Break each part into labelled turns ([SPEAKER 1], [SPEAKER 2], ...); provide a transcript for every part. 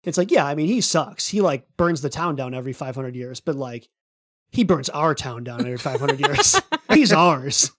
[SPEAKER 1] It's like, yeah, I mean, he sucks. He like burns the town down every 500 years, but like he burns our town down every 500 years. He's ours.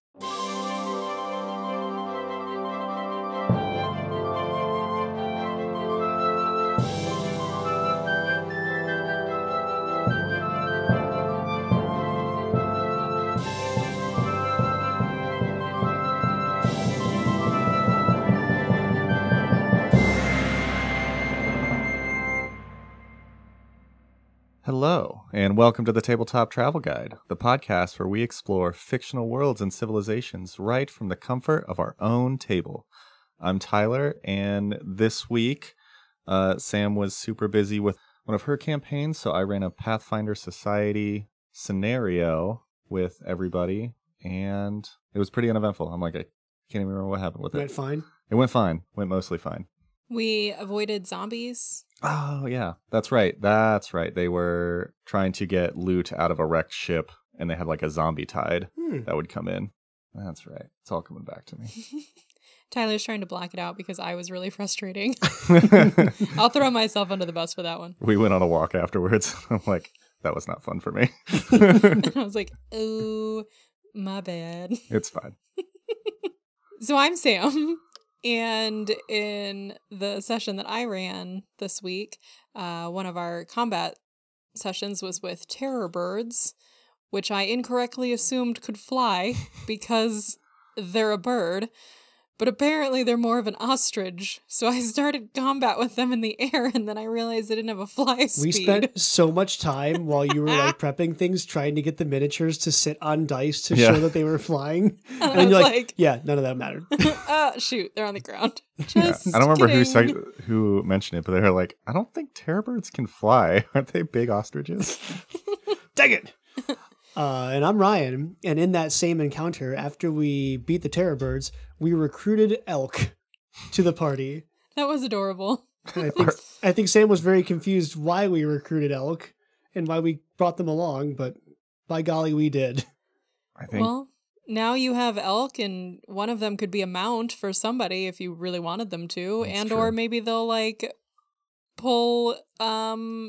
[SPEAKER 2] Hello, and welcome to the Tabletop Travel Guide, the podcast where we explore fictional worlds and civilizations right from the comfort of our own table. I'm Tyler, and this week, Sam was super busy with one of her campaigns, so I ran a Pathfinder Society scenario with everybody, and it was pretty uneventful. I'm like, I can't even remember what happened with it.
[SPEAKER 1] Went fine?
[SPEAKER 2] It went fine. Went mostly fine.
[SPEAKER 3] We avoided zombies.
[SPEAKER 2] Oh, yeah. That's right. That's right. They were trying to get loot out of a wrecked ship, and they had like a zombie tide that would come in. That's right. It's all coming back to me.
[SPEAKER 3] Tyler's trying to block it out because I was really frustrating. I'll throw myself under the bus for that one.
[SPEAKER 2] We went on a walk afterwards. I'm like, that was not fun for me.
[SPEAKER 3] And I was like, oh, my bad.
[SPEAKER 2] It's fine.
[SPEAKER 3] So I'm Sam. And in the session that I ran this week, one of our combat sessions was with terror birds, which I incorrectly assumed could fly because they're a bird. But apparently they're more of an ostrich. So I started combat with them in the air, and then I realized they didn't have a fly speed.
[SPEAKER 1] We spent so much time while you were like prepping things, trying to get the miniatures to sit on dice to show that they were flying.
[SPEAKER 3] And
[SPEAKER 1] you're
[SPEAKER 3] like,
[SPEAKER 1] yeah, none of that mattered.
[SPEAKER 3] Shoot, they're on the ground.
[SPEAKER 2] I don't remember who mentioned it, but they were like, I don't think terror birds can fly. Aren't they big ostriches?
[SPEAKER 1] Dang it! And I'm Ryan, and in that same encounter, after we beat the terror birds, we recruited elk to the party.
[SPEAKER 3] That was adorable.
[SPEAKER 1] I think Sam was very confused why we recruited elk and why we brought them along, but by golly, we did.
[SPEAKER 2] I think.
[SPEAKER 3] Well, now you have elk, and one of them could be a mount for somebody if you really wanted them to,
[SPEAKER 2] That's
[SPEAKER 3] and
[SPEAKER 2] true.
[SPEAKER 3] or maybe they'll like pull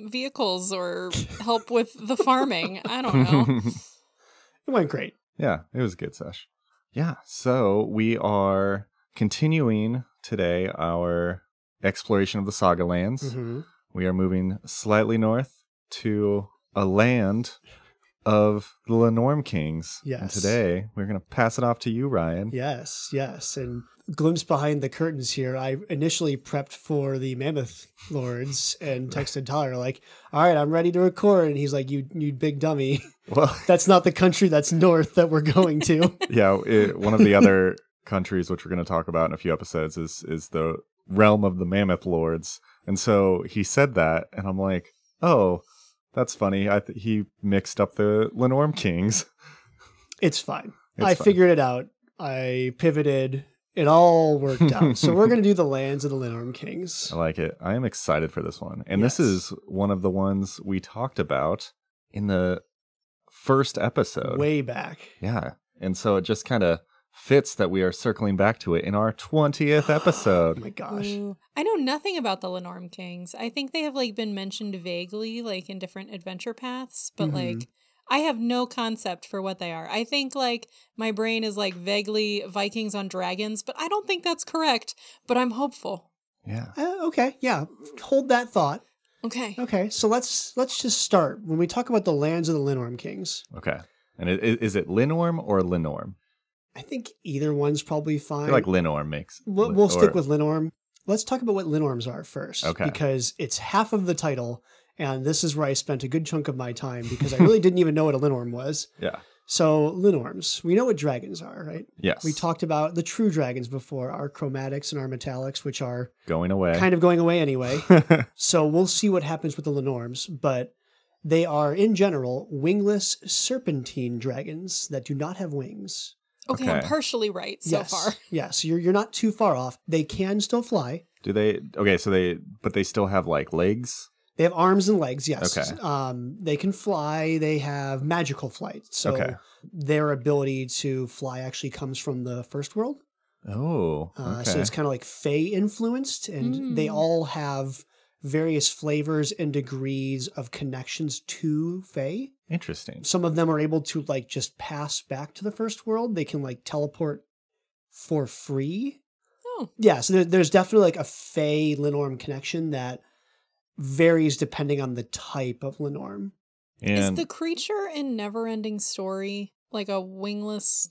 [SPEAKER 3] vehicles or help with the farming. I don't know.
[SPEAKER 1] It went great.
[SPEAKER 2] Yeah, it was a good sesh. Yeah, so we are continuing today our exploration of the Saga lands.
[SPEAKER 1] Mm-hmm.
[SPEAKER 2] We are moving slightly north to a land of the Linnorm Kings.
[SPEAKER 1] Yes.
[SPEAKER 2] And today we're going to pass it off to you, Ryan.
[SPEAKER 1] Yes. And glimpse behind the curtains here, I initially prepped for the Mammoth Lords and texted Tyler like, all right, I'm ready to record. And he's like, you big dummy.
[SPEAKER 2] Well,
[SPEAKER 1] that's not the country that's north that we're going to.
[SPEAKER 2] Yeah, one of the other countries which we're going to talk about in a few episodes is the realm of the Mammoth Lords. And so he said that, and I'm like, oh, that's funny. He mixed up the Linnorm Kings.
[SPEAKER 1] It's fine.
[SPEAKER 2] Fine.
[SPEAKER 1] Figured it out. I pivoted. It all worked out. So we're going to do the lands of the Linnorm Kings.
[SPEAKER 2] I like it. I am excited for this one. And This is one of the ones we talked about in the first episode.
[SPEAKER 1] Way back.
[SPEAKER 2] Yeah. And so it just kind of fits that we are circling back to it in our 20th episode.
[SPEAKER 1] Oh my gosh.
[SPEAKER 3] Ooh. I know nothing about the Linnorm Kings. I think they have like been mentioned vaguely like in different adventure paths, but like I have no concept for what they are. I think like my brain is like vaguely Vikings on dragons, but I don't think that's correct, but I'm hopeful.
[SPEAKER 2] Yeah.
[SPEAKER 1] Okay. Yeah. Hold that thought.
[SPEAKER 3] Okay.
[SPEAKER 1] So let's just start. When we talk about the lands of the Linnorm Kings.
[SPEAKER 2] Okay. And is it Linnorm or Linnorm?
[SPEAKER 1] I think either one's probably fine.
[SPEAKER 2] I feel like Linnorm makes.
[SPEAKER 1] We'll stick with Linnorm. Let's talk about what Linnorms are first.
[SPEAKER 2] Okay.
[SPEAKER 1] Because it's half of the title, and this is where I spent a good chunk of my time because I really didn't even know what a Linnorm was.
[SPEAKER 2] Yeah.
[SPEAKER 1] So Linnorms, we know what dragons are, right?
[SPEAKER 2] Yes.
[SPEAKER 1] We talked about the true dragons before, our chromatics and our metallics, which are
[SPEAKER 2] going away.
[SPEAKER 1] Kind of going away anyway. So we'll see what happens with the Linnorms, but they are, in general, wingless serpentine dragons that do not have wings.
[SPEAKER 3] Okay, I'm partially right so far.
[SPEAKER 1] Yes, you're not too far off. They can still fly.
[SPEAKER 2] Do they? Okay, so but they still have like legs?
[SPEAKER 1] They have arms and legs, yes.
[SPEAKER 2] Okay.
[SPEAKER 1] They can fly. They have magical flight. So their ability to fly actually comes from the first world.
[SPEAKER 2] Oh, okay.
[SPEAKER 1] So it's kind of like Fae influenced, and they all have various flavors and degrees of connections to Fae.
[SPEAKER 2] Interesting.
[SPEAKER 1] Some of them are able to like just pass back to the first world. They can like teleport for free.
[SPEAKER 3] Oh.
[SPEAKER 1] Yeah, so there's definitely like a Fae Linnorm connection that varies depending on the type of Linnorm.
[SPEAKER 3] Is the creature in Neverending Story like a wingless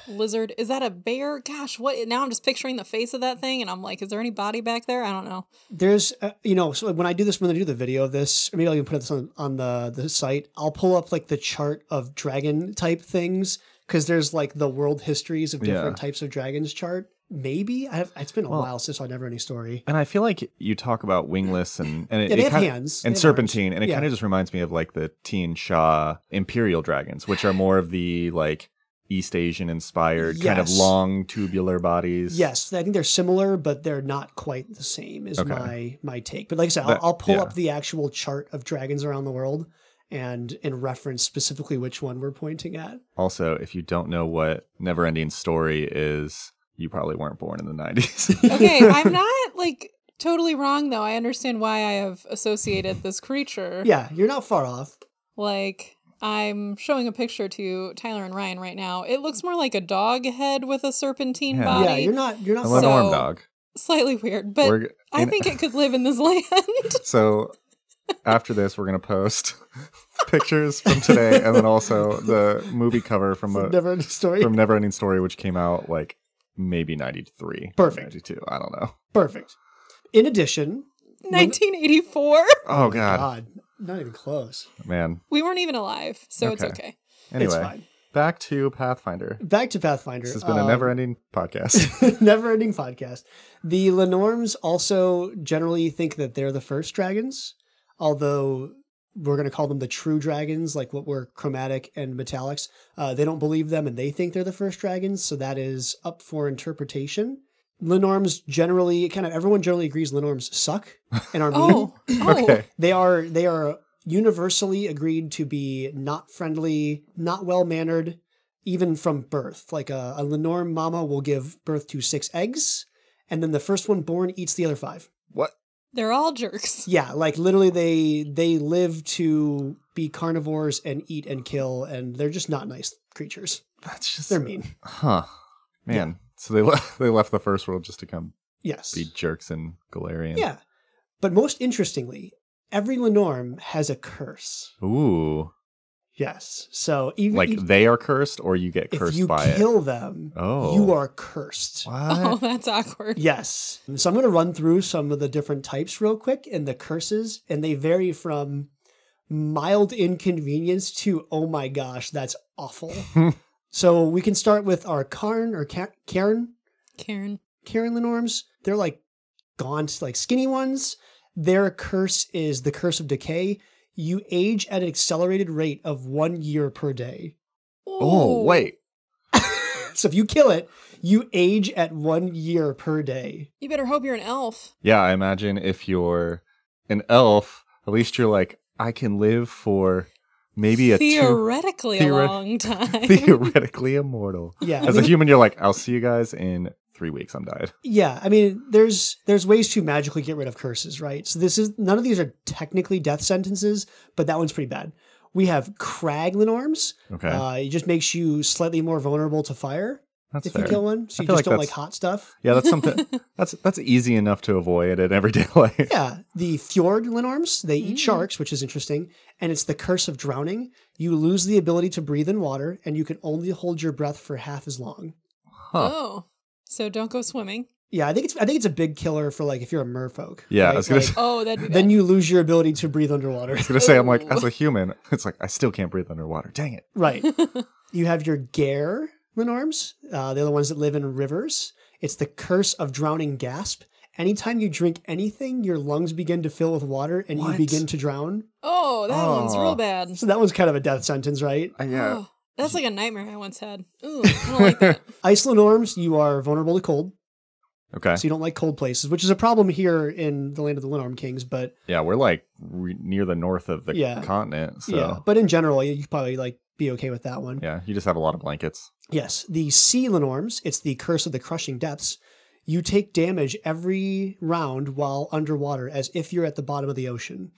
[SPEAKER 3] lizard? Is that a bear? Gosh, what? Now I'm just picturing the face of that thing, and I'm like, is there any body back there? I don't know.
[SPEAKER 1] There's, so when I do the video of this, or maybe I'll even put this on the site, I'll pull up like the chart of dragon type things, because there's like the world histories of different types of dragons chart. Maybe it's been a while since I Neverending Story.
[SPEAKER 2] And I feel like you talk about wingless and
[SPEAKER 1] they have hands
[SPEAKER 2] and serpentine, and it kind of just reminds me of like the Tian Sha Imperial dragons, which are more of the like East Asian inspired kind of long tubular bodies.
[SPEAKER 1] Yes, I think they're similar, but they're not quite the same. Is my take. But like I said, I'll pull up the actual chart of dragons around the world and reference specifically which one we're pointing at.
[SPEAKER 2] Also, if you don't know what Neverending Story is, you probably weren't born in the 90s.
[SPEAKER 3] Okay, I'm not like totally wrong though. I understand why I have associated this creature.
[SPEAKER 1] Yeah, you're not far off.
[SPEAKER 3] Like, I'm showing a picture to Tyler and Ryan right now. It looks more like a dog head with a serpentine body.
[SPEAKER 1] Yeah, you're not
[SPEAKER 2] a
[SPEAKER 1] far
[SPEAKER 2] Linnorm
[SPEAKER 1] off.
[SPEAKER 2] dog.
[SPEAKER 3] Slightly weird, but I think it could live in this land.
[SPEAKER 2] So after this, we're going to post pictures from today, and then also the movie cover from Neverending Story, which came out like maybe 93.
[SPEAKER 1] Perfect.
[SPEAKER 2] 92. I don't know.
[SPEAKER 1] Perfect. In addition,
[SPEAKER 3] 1984.
[SPEAKER 2] Oh God.
[SPEAKER 1] Not even close.
[SPEAKER 2] Man.
[SPEAKER 3] We weren't even alive, so it's okay.
[SPEAKER 2] Anyway,
[SPEAKER 1] it's fine.
[SPEAKER 2] Back to Pathfinder.
[SPEAKER 1] This
[SPEAKER 2] has been a never-ending podcast.
[SPEAKER 1] Never-ending podcast. The Linnorms also generally think that they're the first dragons, although we're going to call them the true dragons, like what were chromatic and metallics. They don't believe them, and they think they're the first dragons, so that is up for interpretation. Linnorms generally, everyone generally agrees Linnorms suck and are mean.
[SPEAKER 2] Okay.
[SPEAKER 1] They are universally agreed to be not friendly, not well-mannered, even from birth. Like a Linnorm mama will give birth to 6 eggs, and then the first one born eats the other 5.
[SPEAKER 2] What?
[SPEAKER 3] They're all jerks.
[SPEAKER 1] Yeah, like literally they live to be carnivores and eat and kill, and they're just not nice creatures. They're mean.
[SPEAKER 2] Huh. Man. Yeah. So they left the first world just to come be jerks in Golarion.
[SPEAKER 1] Yeah. But most interestingly, every Linnorm has a curse.
[SPEAKER 2] Ooh.
[SPEAKER 1] Yes. So even
[SPEAKER 2] they are cursed, or you get cursed by it.
[SPEAKER 1] If you kill them, you are cursed.
[SPEAKER 2] What?
[SPEAKER 3] Oh, that's awkward.
[SPEAKER 1] Yes. So I'm going to run through some of the different types real quick and the curses, and they vary from mild inconvenience to, oh my gosh, that's awful. So we can start with our Karen Linnorms. They're like gaunt, like skinny ones. Their curse is the curse of decay. You age at an accelerated rate of 1 year per day.
[SPEAKER 2] Oh, wait.
[SPEAKER 1] So if you kill it, you age at 1 year per day.
[SPEAKER 3] You better hope you're an elf.
[SPEAKER 2] Yeah, I imagine if you're an elf, at least you're like, I can live for maybe
[SPEAKER 3] theoretically a long time.
[SPEAKER 2] Theoretically immortal.
[SPEAKER 1] Yeah.
[SPEAKER 2] As a human, you're like, I'll see you guys in 3 weeks. I'm died.
[SPEAKER 1] Yeah. I mean, there's ways to magically get rid of curses, right? So none of these are technically death sentences, but that one's pretty bad. We have Crag Linnorms.
[SPEAKER 2] Okay.
[SPEAKER 1] It just makes you slightly more vulnerable to fire.
[SPEAKER 2] That's
[SPEAKER 1] if
[SPEAKER 2] fair.
[SPEAKER 1] you kill one. So you just don't like hot stuff.
[SPEAKER 2] Yeah, that's something that's easy enough to avoid in everyday life.
[SPEAKER 1] Yeah. The Fjord Linnorms, they eat sharks, which is interesting. And it's the curse of drowning. You lose the ability to breathe in water, and you can only hold your breath for half as long.
[SPEAKER 2] Huh.
[SPEAKER 3] Oh. So don't go swimming.
[SPEAKER 1] Yeah, I think it's a big killer for like if you're a merfolk.
[SPEAKER 2] Yeah,
[SPEAKER 1] right?
[SPEAKER 2] I was gonna say,
[SPEAKER 3] that'd be bad.
[SPEAKER 1] Then you lose your ability to breathe underwater.
[SPEAKER 2] I was gonna say, I'm like, as a human, it's like I still can't breathe underwater. Dang it.
[SPEAKER 1] Right. You have your Gare Linnorms. They're the ones that live in rivers. It's the curse of drowning gasp. Anytime you drink anything, your lungs begin to fill with water and you begin to drown.
[SPEAKER 3] Oh, that one's real bad.
[SPEAKER 1] So that one's kind of a death sentence, right?
[SPEAKER 2] Yeah.
[SPEAKER 3] Oh, that's like a nightmare I once had. Ooh, I don't like that.
[SPEAKER 1] Ice Linnorms, you are vulnerable to cold.
[SPEAKER 2] Okay.
[SPEAKER 1] So you don't like cold places, which is a problem here in the land of the Linnorm Kings, but...
[SPEAKER 2] Yeah, we're like near the north of the continent, so...
[SPEAKER 1] Yeah, but in general, you probably like be okay with that one.
[SPEAKER 2] Yeah, you just have a lot of blankets.
[SPEAKER 1] Yes. The Sea Linnorms, it's the curse of the crushing depths. You take damage every round while underwater as if you're at the bottom of the ocean.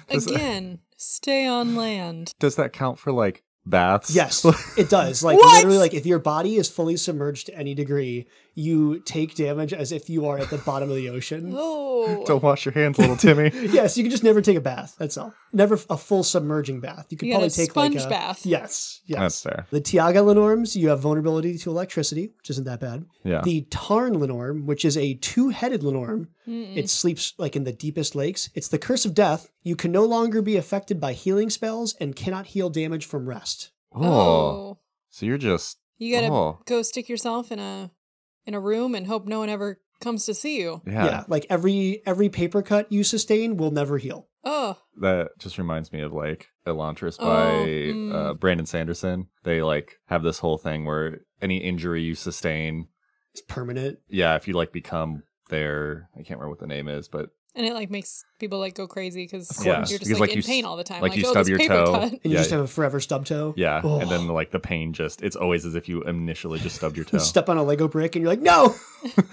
[SPEAKER 3] Again, stay on land.
[SPEAKER 2] Does that count for like baths?
[SPEAKER 1] Yes, it does. Like
[SPEAKER 3] What?
[SPEAKER 1] literally, like if your body is fully submerged to any degree, you take damage as if you are at the bottom of the ocean.
[SPEAKER 3] Oh.
[SPEAKER 2] Don't wash your hands, little Timmy.
[SPEAKER 1] Yes, you can just never take a bath. That's all. Never a full submerging bath. You could
[SPEAKER 3] You
[SPEAKER 1] probably
[SPEAKER 3] got a
[SPEAKER 1] take
[SPEAKER 3] sponge
[SPEAKER 1] like a
[SPEAKER 3] bath.
[SPEAKER 1] Yes, yes.
[SPEAKER 2] That's fair.
[SPEAKER 1] The Tiaga Linnorms, you have vulnerability to electricity, which isn't that bad.
[SPEAKER 2] Yeah.
[SPEAKER 1] The Tarn Linnorm, which is a two-headed Linnorm, it sleeps like in the deepest lakes. It's the curse of death. You can no longer be affected by healing spells and cannot heal damage from rest.
[SPEAKER 2] Oh. So you're just.
[SPEAKER 3] You gotta
[SPEAKER 2] Oh.
[SPEAKER 3] go stick yourself in a room and hope no one ever comes to see you.
[SPEAKER 2] Yeah.
[SPEAKER 1] Like every paper cut you sustain will never heal.
[SPEAKER 3] Oh.
[SPEAKER 2] That just reminds me of like Elantris by Brandon Sanderson. They like have this whole thing where any injury you sustain,
[SPEAKER 1] It's permanent.
[SPEAKER 2] yeah, if you like become their, I can't remember what the name is, but
[SPEAKER 3] And it like makes people like go crazy because
[SPEAKER 2] Yeah,
[SPEAKER 3] you're just
[SPEAKER 2] because,
[SPEAKER 3] like
[SPEAKER 2] like,
[SPEAKER 3] in
[SPEAKER 2] you
[SPEAKER 3] pain all the time.
[SPEAKER 2] like you
[SPEAKER 3] oh,
[SPEAKER 2] stub
[SPEAKER 3] this
[SPEAKER 2] your
[SPEAKER 3] paper
[SPEAKER 2] toe.
[SPEAKER 3] cut.
[SPEAKER 1] And you
[SPEAKER 2] Yeah.
[SPEAKER 1] just have a forever stub toe.
[SPEAKER 2] yeah,
[SPEAKER 1] Oh.
[SPEAKER 2] and then like the pain just, it's always as if you initially just stubbed your toe.
[SPEAKER 1] Step on a Lego brick and you're like, no!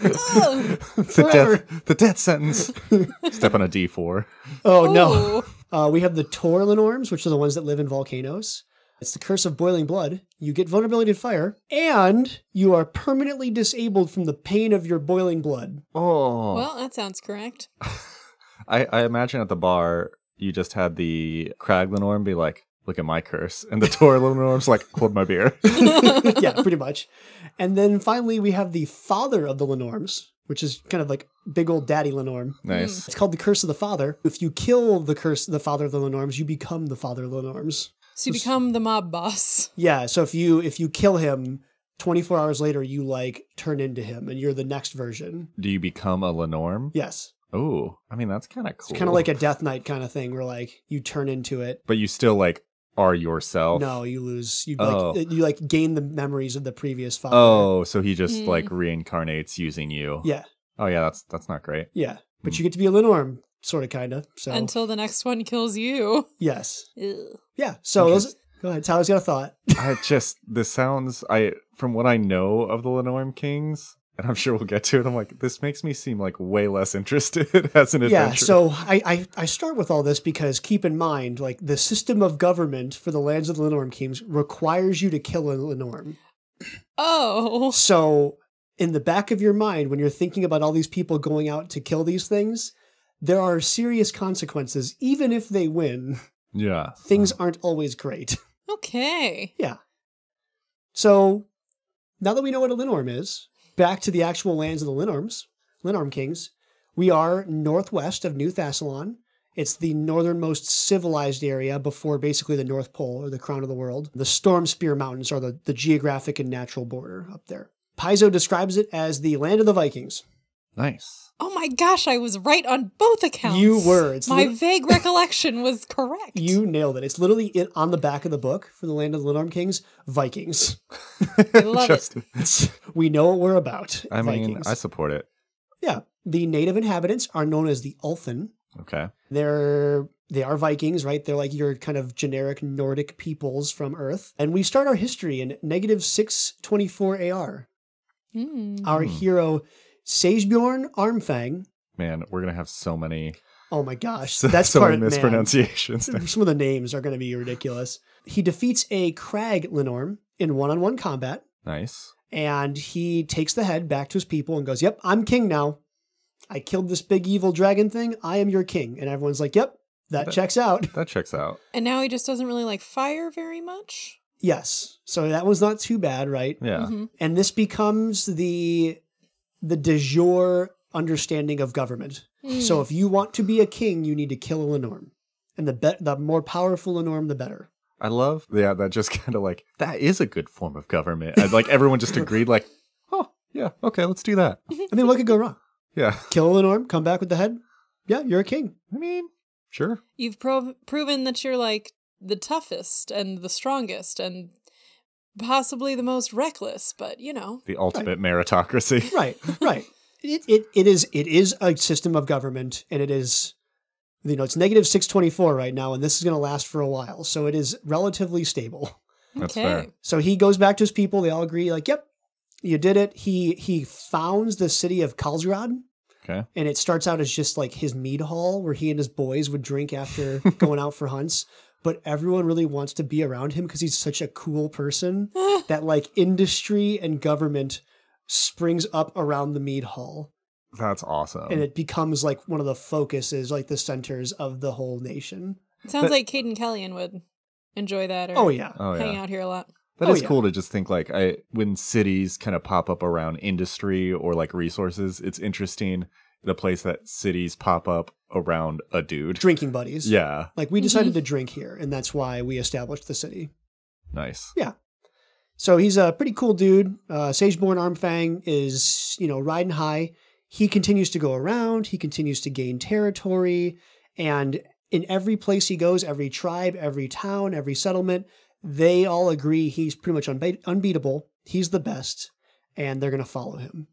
[SPEAKER 3] Oh.
[SPEAKER 1] Forever.
[SPEAKER 2] the death sentence. Step on a D4.
[SPEAKER 1] Oh, no.
[SPEAKER 3] Oh.
[SPEAKER 1] We have the Tor Linnorms, which are the ones that live in volcanoes. It's the curse of boiling blood. You get vulnerability to fire, and you are permanently disabled from the pain of your boiling blood.
[SPEAKER 2] Oh.
[SPEAKER 3] Well, that sounds correct.
[SPEAKER 2] I imagine at the bar, you just had the Crag Linnorm be like, look at my curse. And the Tor Linnorm's like, hold my beer.
[SPEAKER 1] Yeah, pretty much. And then finally, we have the father of the Linnorms, which is kind of like big old daddy Linnorm.
[SPEAKER 2] Nice.
[SPEAKER 1] It's called the curse of the father. If you kill the father of the Linnorms, you become the father of the Linnorms.
[SPEAKER 3] So you become the mob boss.
[SPEAKER 1] Yeah, so if you kill him, 24 hours later, you like turn into him and you're the next version.
[SPEAKER 2] Do you become a Linnorm?
[SPEAKER 1] Yes.
[SPEAKER 2] Oh, I mean, that's kind of cool.
[SPEAKER 1] It's kind of like a Death Knight kind of thing where like you turn into it.
[SPEAKER 2] But you still like are yourself.
[SPEAKER 1] No, you lose. You
[SPEAKER 2] Oh.
[SPEAKER 1] you like gain the memories of the previous father.
[SPEAKER 2] Oh, so he just like reincarnates using you.
[SPEAKER 1] Yeah,
[SPEAKER 2] Oh yeah, that's not great.
[SPEAKER 1] yeah. But you get to be a Linnorm, sort of, kind of. So
[SPEAKER 3] Until the next one kills you.
[SPEAKER 1] yes,
[SPEAKER 3] Ew.
[SPEAKER 1] yeah. So go ahead. Tyler's got a thought.
[SPEAKER 2] This sounds, from what I know of the Linnorm Kings, and I'm sure we'll get to it, I'm like, this makes me seem like way less interested as an adventure.
[SPEAKER 1] Yeah, so I start with all this because keep in mind, like the system of government for the lands of the Linnorm Kings requires you to kill a Linnorm.
[SPEAKER 3] Oh.
[SPEAKER 1] So in the back of your mind, when you're thinking about all these people going out to kill these things, there are serious consequences. Even if they win,
[SPEAKER 2] Yeah.
[SPEAKER 1] things aren't always great.
[SPEAKER 3] Okay.
[SPEAKER 1] Yeah. So now that we know what a Linnorm is, back to the actual lands of the Linnorm Kings. We are northwest of New Thassalon. It's the northernmost civilized area before basically the North Pole or the crown of the world. The Storm Spear Mountains are the geographic and natural border up there. Paizo describes it as the land of the Vikings.
[SPEAKER 2] Nice.
[SPEAKER 3] Oh my gosh, I was right on both accounts.
[SPEAKER 1] You were. It's
[SPEAKER 3] My vague recollection was correct.
[SPEAKER 1] You nailed it. It's literally on the back of the book for the land of the Linnorm Kings, Vikings.
[SPEAKER 3] I love it.
[SPEAKER 1] We know what we're about.
[SPEAKER 2] I mean,
[SPEAKER 1] Vikings.
[SPEAKER 2] I support it.
[SPEAKER 1] Yeah. The native inhabitants are known as the Ulfen.
[SPEAKER 2] Okay.
[SPEAKER 1] They are Vikings, right? They're like your kind of generic Nordic peoples from Earth. And we start our history in negative 624 AR. Our hero, Sagebjorn Armfang.
[SPEAKER 2] Man, we're going to have so many.
[SPEAKER 1] Oh my gosh.
[SPEAKER 2] So
[SPEAKER 1] That's
[SPEAKER 2] many
[SPEAKER 1] part, man.
[SPEAKER 2] mispronunciations.
[SPEAKER 1] Some of the names are going to be ridiculous. He defeats a Crag Linnorm in one-on-one combat.
[SPEAKER 2] Nice.
[SPEAKER 1] And he takes the head back to his people and goes, yep, I'm king now. I killed this big evil dragon thing. I am your king. And everyone's like, yep, that checks out.
[SPEAKER 2] That checks out.
[SPEAKER 3] And now he just doesn't really like fire very much.
[SPEAKER 1] Yes. So that was not too bad, right?
[SPEAKER 2] Yeah.
[SPEAKER 1] And this becomes the de jure understanding of government. So if you want to be a king, you need to kill a Linnorm. And the more powerful Linnorm, the better.
[SPEAKER 2] I love, that just kind of like, that is a good form of government. And like everyone just agreed like, oh, yeah, okay, let's do that.
[SPEAKER 1] I mean, what could go wrong?
[SPEAKER 2] Yeah.
[SPEAKER 1] Kill a Linnorm, come back with the head. Yeah, you're a king.
[SPEAKER 2] I mean, sure.
[SPEAKER 3] You've proven that you're like the toughest and the strongest and possibly the most reckless, but you know.
[SPEAKER 2] The ultimate meritocracy.
[SPEAKER 1] Right, right. It is a system of government, and it is, it's negative 624 right now, and this is going to last for a while. So it is relatively stable.
[SPEAKER 2] That's
[SPEAKER 3] Okay.
[SPEAKER 2] fair.
[SPEAKER 1] So he goes back to his people. They all agree, like, yep, You did it. He founds the city of Karlsrud.
[SPEAKER 2] Okay.
[SPEAKER 1] And it starts out as just like his mead hall where he and his boys would drink after going out for hunts. But everyone really wants to be around him because he's such a cool person that like industry and government springs up around the mead hall.
[SPEAKER 2] That's awesome.
[SPEAKER 1] And it becomes like one of the focuses, like the centers of the whole nation.
[SPEAKER 3] It sounds like Caden Kellyan would enjoy that or hang out here a lot.
[SPEAKER 2] That is cool to just think like when cities kind of pop up around industry or like resources, it's interesting the place that cities pop up around a dude.
[SPEAKER 1] Drinking buddies.
[SPEAKER 2] Yeah.
[SPEAKER 1] Like we decided to drink here and that's why we established the city.
[SPEAKER 2] Nice.
[SPEAKER 1] Yeah. So he's a pretty cool dude. Sageborn Armfang is, riding high. He continues to go around. He continues to gain territory. And in every place he goes, every tribe, every town, every settlement, they all agree he's pretty much unbeatable. He's the best, and they're going to follow him.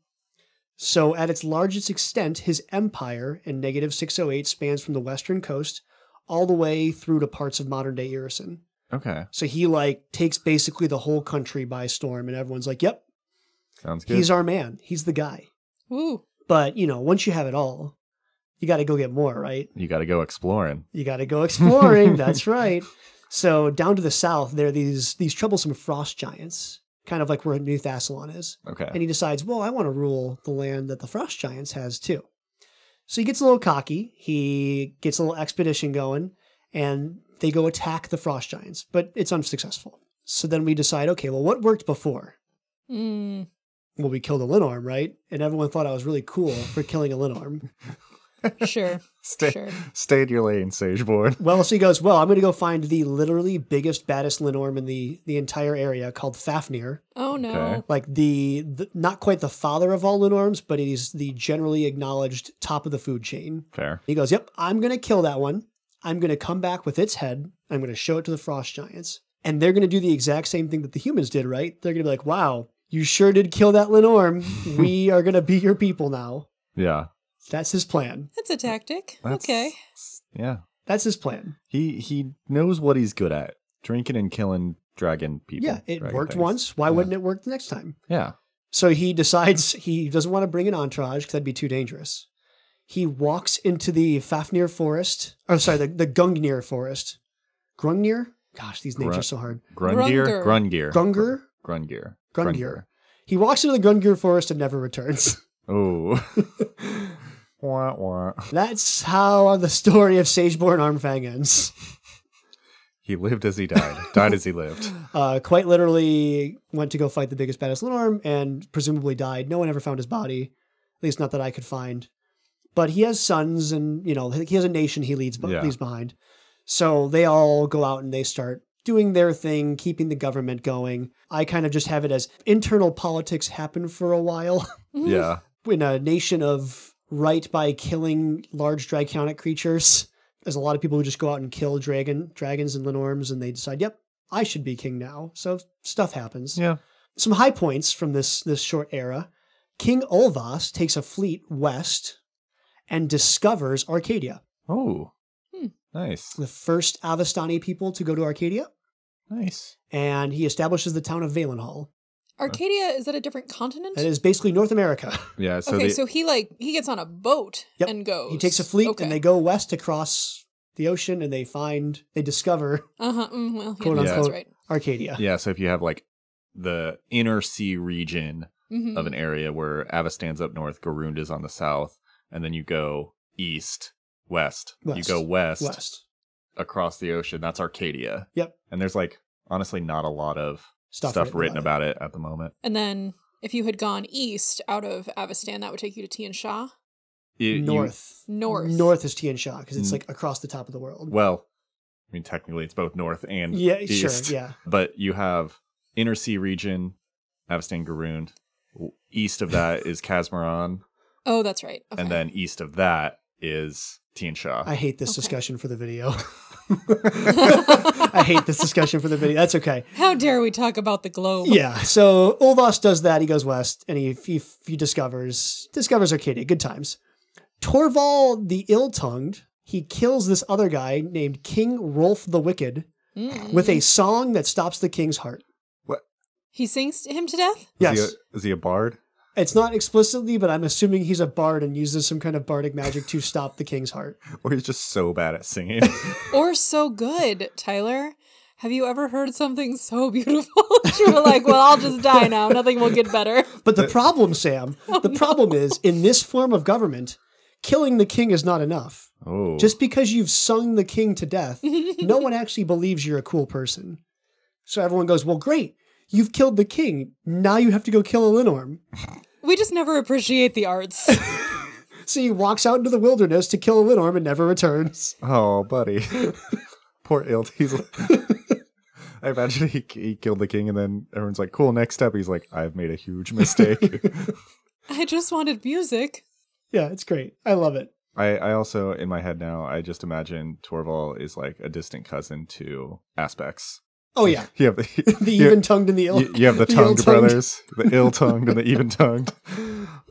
[SPEAKER 1] So at its largest extent, his empire in -608 spans from the western coast all the way through to parts of modern-day Irison.
[SPEAKER 2] Okay.
[SPEAKER 1] So he takes basically the whole country by storm, and everyone's like, yep.
[SPEAKER 2] Sounds good.
[SPEAKER 1] He's our man. He's the guy.
[SPEAKER 3] Woo.
[SPEAKER 1] But, once you have it all, you got to go get more, right?
[SPEAKER 2] You got to go exploring.
[SPEAKER 1] You got to go exploring. That's right. So down to the south, there are these troublesome frost giants, kind of like where New Thassalon is.
[SPEAKER 2] Okay.
[SPEAKER 1] And he decides, well, I want to rule the land that the frost giants has too. So he gets a little cocky. He gets a little expedition going, and they go attack the frost giants, but it's unsuccessful. So then we decide, okay, well, what worked before? Well, we killed a Linnorm, right? And everyone thought I was really cool for killing a Linnorm.
[SPEAKER 3] Sure.
[SPEAKER 2] Stay in your lane, Sageborn.
[SPEAKER 1] Well, so he goes, well, I'm going to go find the literally biggest, baddest Linnorm in the entire area called Fafnir.
[SPEAKER 3] Oh, no.
[SPEAKER 2] Okay.
[SPEAKER 1] Like the not quite the father of all Linnorms, but he's the generally acknowledged top of the food chain.
[SPEAKER 2] Fair.
[SPEAKER 1] He goes, yep, I'm going to kill that one. I'm going to come back with its head. I'm going to show it to the frost giants. And they're going to do the exact same thing that the humans did, right? They're going to be like, wow, you sure did kill that Linnorm. We are going to be your people now.
[SPEAKER 2] Yeah.
[SPEAKER 1] That's his plan.
[SPEAKER 3] That's a tactic. Okay.
[SPEAKER 2] Yeah.
[SPEAKER 1] That's his plan.
[SPEAKER 2] He knows what he's good at. Drinking and killing dragon people.
[SPEAKER 1] Yeah, it
[SPEAKER 2] dragon
[SPEAKER 1] worked
[SPEAKER 2] things.
[SPEAKER 1] once. Why wouldn't it work the next time?
[SPEAKER 2] Yeah.
[SPEAKER 1] So he decides he doesn't want to bring an entourage because that'd be too dangerous. He walks into the Fafnir forest. Oh, sorry, the Gungnir forest. Grungnir? Gosh, these names are so hard. Grungir. He walks into the Grungir forest and never returns.
[SPEAKER 2] Oh. Wah, wah.
[SPEAKER 1] That's how the story of Sageborn Armfang ends.
[SPEAKER 2] He lived as he died. Died as he lived.
[SPEAKER 1] Quite literally went to go fight the biggest, baddest Linnorm and presumably died. No one ever found his body. At least not that I could find. But he has sons and, he has a nation he leaves behind. So they all go out and they start doing their thing, keeping the government going. I kind of just have it as internal politics happen for a while.
[SPEAKER 2] Yeah.
[SPEAKER 1] In a nation of right by killing large draconic creatures, there's a lot of people who just go out and kill dragons and Linnorms, and they decide, yep, I should be king now. So stuff happens.
[SPEAKER 2] Yeah.
[SPEAKER 1] Some high points from this short era. King Olvas takes a fleet west and discovers Arcadia.
[SPEAKER 2] Oh, nice.
[SPEAKER 1] The first Avestani people to go to Arcadia.
[SPEAKER 2] Nice.
[SPEAKER 1] And he establishes the town of Valenhall.
[SPEAKER 3] Arcadia, is that a different continent?
[SPEAKER 1] It is basically North America.
[SPEAKER 2] Yeah. So
[SPEAKER 3] so he gets on a boat and goes.
[SPEAKER 1] He takes a fleet and they go west across the ocean and they discover
[SPEAKER 3] well,
[SPEAKER 1] quote unquote
[SPEAKER 3] that's right.
[SPEAKER 1] Arcadia.
[SPEAKER 2] Yeah. So if you have like the inner sea region of an area where Avestan's up north, Garund is on the south, and then you go west. You go west across the ocean. That's Arcadia.
[SPEAKER 1] Yep.
[SPEAKER 2] And there's honestly not a lot of stuff written about it at the moment.
[SPEAKER 3] And then if you had gone east out of Avestan, that would take you to Tian Sha?
[SPEAKER 1] North. North is Tian Sha because it's across the top of the world.
[SPEAKER 2] Well, I mean, technically it's both north and east.
[SPEAKER 1] Sure, yeah.
[SPEAKER 2] But you have inner sea region, Avestan, Garund. East of that is Kazmaran.
[SPEAKER 3] Oh, that's right. Okay.
[SPEAKER 2] And then east of that is Tian Sha.
[SPEAKER 1] I hate this discussion for the video. I hate this discussion for the video. That's okay.
[SPEAKER 3] How dare we talk about the globe?
[SPEAKER 1] Yeah. So Olvas does that. He goes west and he discovers Arcadia. Good times. Torval the Ill-Tongued, he kills this other guy named King Rolf the Wicked with a song that stops the king's heart.
[SPEAKER 2] What?
[SPEAKER 3] He sings him to death?
[SPEAKER 1] Yes.
[SPEAKER 2] Is he a bard?
[SPEAKER 1] It's not explicitly, but I'm assuming he's a bard and uses some kind of bardic magic to stop the king's heart.
[SPEAKER 2] Or he's just so bad at singing.
[SPEAKER 3] Or so good, Tyler. Have you ever heard something so beautiful that you were like, well, I'll just die now. Nothing will get better.
[SPEAKER 1] But the problem, Sam, problem is, in this form of government, killing the king is not enough.
[SPEAKER 2] Oh.
[SPEAKER 1] Just because you've sung the king to death, no one actually believes you're a cool person. So everyone goes, well, great. You've killed the king. Now you have to go kill a Linnorm.
[SPEAKER 3] We just never appreciate the arts.
[SPEAKER 1] So he walks out into the wilderness to kill a Linnorm and never returns.
[SPEAKER 2] Oh, buddy. Poor Ilt. I imagine he killed the king and then everyone's like, cool, next step. He's like, I've made a huge mistake.
[SPEAKER 3] I just wanted music.
[SPEAKER 1] Yeah, it's great. I love it.
[SPEAKER 2] I also, in my head now, I just imagine Torval is like a distant cousin to Aspects.
[SPEAKER 1] Oh, yeah.
[SPEAKER 2] You have
[SPEAKER 1] the even-tongued and the ill.
[SPEAKER 2] You have the tongued brothers, the ill-tongued and the even-tongued.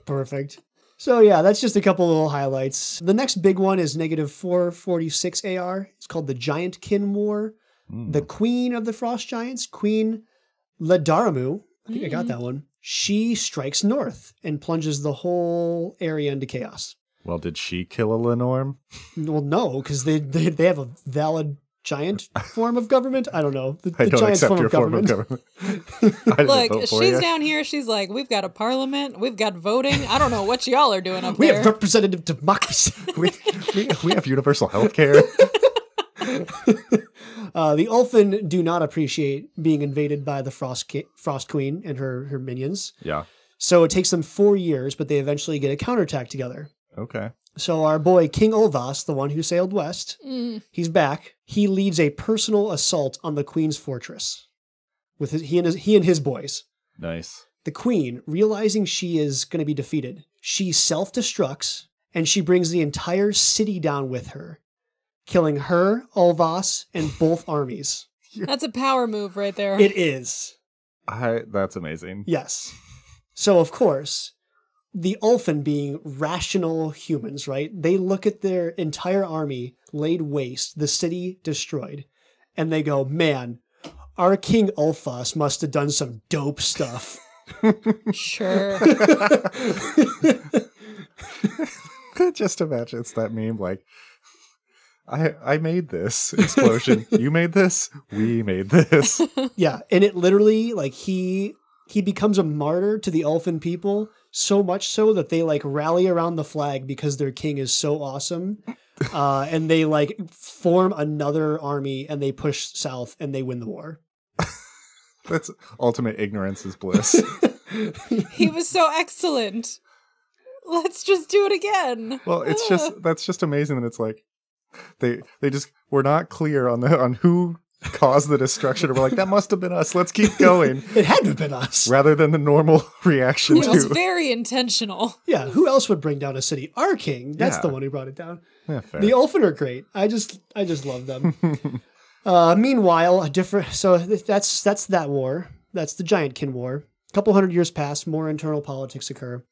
[SPEAKER 1] Perfect. So yeah, that's just a couple little highlights. The next big one is -446 AR. It's called the Giantkin War. The Queen of the Frost Giants, Queen Ledaramu, I think I got that one. She strikes north and plunges the whole area into chaos.
[SPEAKER 2] Well, did she kill a Linnorm?
[SPEAKER 1] Well, no, because they have a valid giant form of government. I don't know.
[SPEAKER 2] I don't
[SPEAKER 1] giant's
[SPEAKER 2] accept your form of government.
[SPEAKER 3] Look, she's down here. She's like, we've got a parliament. We've got voting. I don't know what y'all are doing up
[SPEAKER 1] We
[SPEAKER 3] there.
[SPEAKER 1] have representative democracy.
[SPEAKER 2] we have universal health care.
[SPEAKER 1] The Ulfin do not appreciate being invaded by the Frost Queen and her minions.
[SPEAKER 2] Yeah.
[SPEAKER 1] So it takes them 4 years, but they eventually get a counterattack together.
[SPEAKER 2] Okay.
[SPEAKER 1] So our boy King Olvas, the one who sailed west, he's back. He leads a personal assault on the Queen's fortress with he and his boys.
[SPEAKER 2] Nice.
[SPEAKER 1] The Queen, realizing she is going to be defeated, she self-destructs and she brings the entire city down with her, killing her, Olvas, and both armies.
[SPEAKER 3] That's a power move right there.
[SPEAKER 1] It is.
[SPEAKER 2] That's amazing.
[SPEAKER 1] Yes. So, of course, the Ulfin being rational humans, right? They look at their entire army laid waste, the city destroyed, and they go, man, our King Ulfas must have done some dope stuff.
[SPEAKER 3] Sure.
[SPEAKER 2] Just imagine it's that meme like, I made this explosion. You made this. We made this.
[SPEAKER 1] Yeah, and it literally, like, he becomes a martyr to the Ulfin people, so much so that they, like, rally around the flag because their king is so awesome. And they, like, form another army and they push south and they win the war.
[SPEAKER 2] That's ultimate ignorance is bliss.
[SPEAKER 3] He was so excellent. Let's just do it again.
[SPEAKER 2] Well, that's just amazing that it's like they just were not clear on who caused the destruction. And we're like, that must have been us. Let's keep going.
[SPEAKER 1] It had to have been us.
[SPEAKER 2] Rather than the normal reaction
[SPEAKER 3] It was
[SPEAKER 2] to.
[SPEAKER 3] very intentional.
[SPEAKER 1] Yeah, who else would bring down a city? Our king. That's
[SPEAKER 2] Yeah.
[SPEAKER 1] the one who brought it down.
[SPEAKER 2] Yeah, fair.
[SPEAKER 1] The Ulfin are great. I just love them. Meanwhile, that's that war. That's the Giantkin War. A couple hundred years pass, more internal politics occur.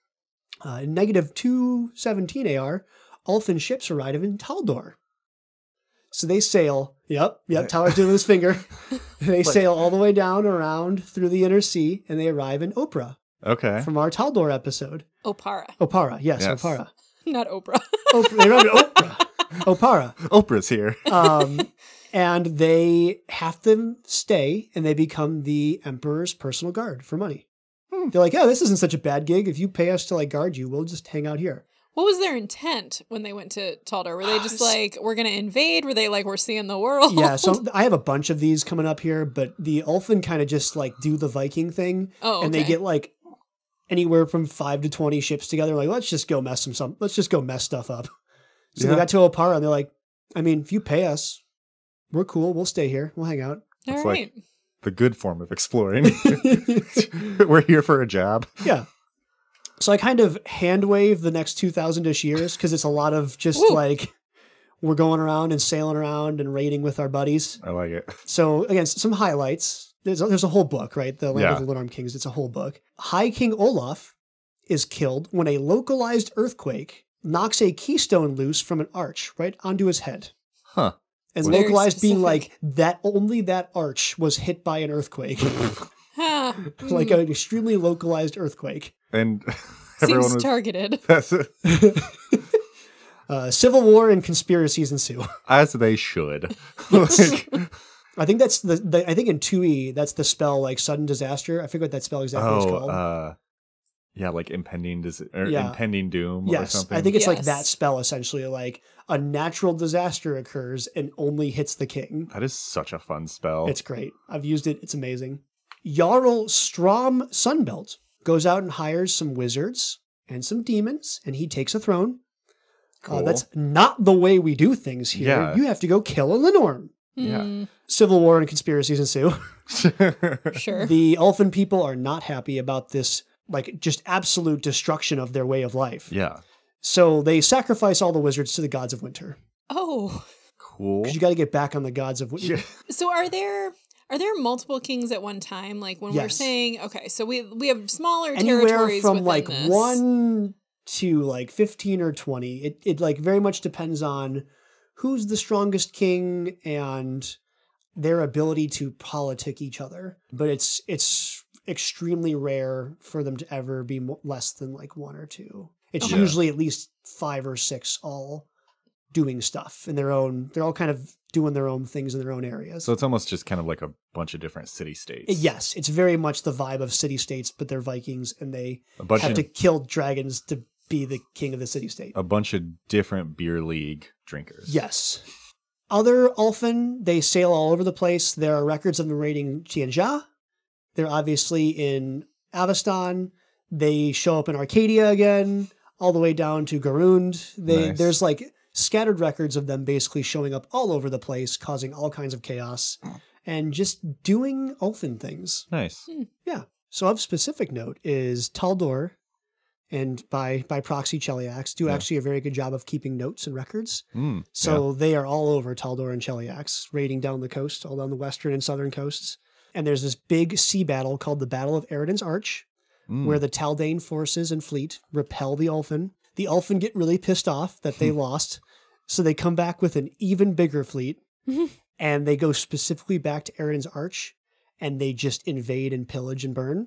[SPEAKER 1] In -217 AR, Ulfin ships arrive in Taldor. So they sail. Yep. Tyler's doing his finger. They sail all the way down around through the inner sea, and they arrive in Opera
[SPEAKER 2] Okay.
[SPEAKER 1] from our Taldor episode.
[SPEAKER 3] Opara.
[SPEAKER 1] Yes.
[SPEAKER 2] Yes.
[SPEAKER 1] Opara.
[SPEAKER 3] Not Oprah.
[SPEAKER 1] They arrive in Opera. Opara.
[SPEAKER 2] Oprah's here.
[SPEAKER 1] And they have to stay, and they become the Emperor's personal guard for money. They're like, oh, this isn't such a bad gig. If you pay us to like guard you, we'll just hang out here.
[SPEAKER 3] What was their intent when they went to Taldor? Were they just like, we're going to invade? Were they like, we're seeing the world?
[SPEAKER 1] Yeah, so I have a bunch of these coming up here, but the Ulfin kind of just like do the Viking thing.
[SPEAKER 3] Oh, okay.
[SPEAKER 1] And they get like anywhere from 5 to 20 ships together. Like, let's just go mess stuff up. So they got to Opara, and they're like, I mean, if you pay us, we're cool. We'll stay here. We'll hang out.
[SPEAKER 3] All
[SPEAKER 2] It's
[SPEAKER 3] right.
[SPEAKER 2] like the good form of exploring. We're here for a job.
[SPEAKER 1] Yeah. So I kind of hand wave the next 2,000-ish years because it's a lot of just like we're going around and sailing around and raiding with our buddies.
[SPEAKER 2] I like it.
[SPEAKER 1] So again, some highlights. There's a whole book, right? The Land of the Linnorm Kings. It's a whole book. High King Olaf is killed when a localized earthquake knocks a keystone loose from an arch right onto his head.
[SPEAKER 2] Huh.
[SPEAKER 1] And
[SPEAKER 3] Very
[SPEAKER 1] localized being
[SPEAKER 3] specific.
[SPEAKER 1] like that only that arch was hit by an earthquake. Like an extremely localized earthquake.
[SPEAKER 2] And everyone
[SPEAKER 3] Seems
[SPEAKER 2] was
[SPEAKER 3] targeted.
[SPEAKER 2] That's it.
[SPEAKER 1] Civil war and conspiracies ensue.
[SPEAKER 2] As they should. Like,
[SPEAKER 1] I think that's I think in 2E, that's the spell like sudden disaster. I forget what that spell exactly is called.
[SPEAKER 2] Yeah, like impending
[SPEAKER 1] Yeah.
[SPEAKER 2] impending doom or
[SPEAKER 1] Yes,
[SPEAKER 2] something.
[SPEAKER 1] I think it's like
[SPEAKER 3] Yes.
[SPEAKER 1] that spell essentially. Like a natural disaster occurs and only hits the king.
[SPEAKER 2] That is such a fun spell.
[SPEAKER 1] It's great. I've used it. It's amazing. Jarl Strom Sunbelt goes out and hires some wizards and some demons, and he takes a throne.
[SPEAKER 2] Cool.
[SPEAKER 1] That's not the way we do things here.
[SPEAKER 2] Yeah.
[SPEAKER 1] You have to go kill a Linnorm.
[SPEAKER 2] Yeah.
[SPEAKER 1] Civil war and conspiracies ensue.
[SPEAKER 3] Sure.
[SPEAKER 1] The elfin people are not happy about this, like, just absolute destruction of their way of life.
[SPEAKER 2] Yeah.
[SPEAKER 1] So they sacrifice all the wizards to the gods of winter.
[SPEAKER 3] Oh.
[SPEAKER 2] Cool.
[SPEAKER 1] Because you got to get back on the gods of winter.
[SPEAKER 2] Yeah.
[SPEAKER 3] So are there multiple kings at one time? Like when we're
[SPEAKER 1] Yes.
[SPEAKER 3] saying, okay, so we have smaller
[SPEAKER 1] Anywhere
[SPEAKER 3] territories
[SPEAKER 1] from
[SPEAKER 3] within
[SPEAKER 1] like
[SPEAKER 3] this.
[SPEAKER 1] 1 to like 15 or 20. It like very much depends on who's the strongest king and their ability to politic each other. But it's extremely rare for them to ever be less than like 1 or 2. It's
[SPEAKER 2] Okay.
[SPEAKER 1] usually at least 5 or 6 all doing stuff in their own. They're all kind of doing their own things in their own areas.
[SPEAKER 2] So it's almost just kind of like a bunch of different city states.
[SPEAKER 1] Yes, it's very much the vibe of city states, but they're Vikings and they
[SPEAKER 2] A bunch
[SPEAKER 1] have
[SPEAKER 2] of
[SPEAKER 1] to kill dragons to be the king of the city state.
[SPEAKER 2] a bunch of different beer league drinkers.
[SPEAKER 1] Yes. Other Ulfin, they sail all over the place. There are records of them raiding Tianjia. They're obviously in Avestan. They show up in Arcadia again, all the way down to Garund.
[SPEAKER 2] Nice.
[SPEAKER 1] There's like scattered records of them basically showing up all over the place, causing all kinds of chaos, and just doing Ulfin things.
[SPEAKER 2] Nice.
[SPEAKER 1] Yeah. So of specific note is Taldor, and by proxy Cheliax, do actually a very good job of keeping notes and records. So they are all over Taldor and Cheliax, raiding down the coast, all down the western and southern coasts. And there's this big sea battle called the Battle of Eridan's Arch, where the Taldane forces and fleet repel the Ulfin. The Ulfin get really pissed off that they lost, so they come back with an even bigger fleet, and they go specifically back to Eridan's Arch, and they just invade and pillage and burn.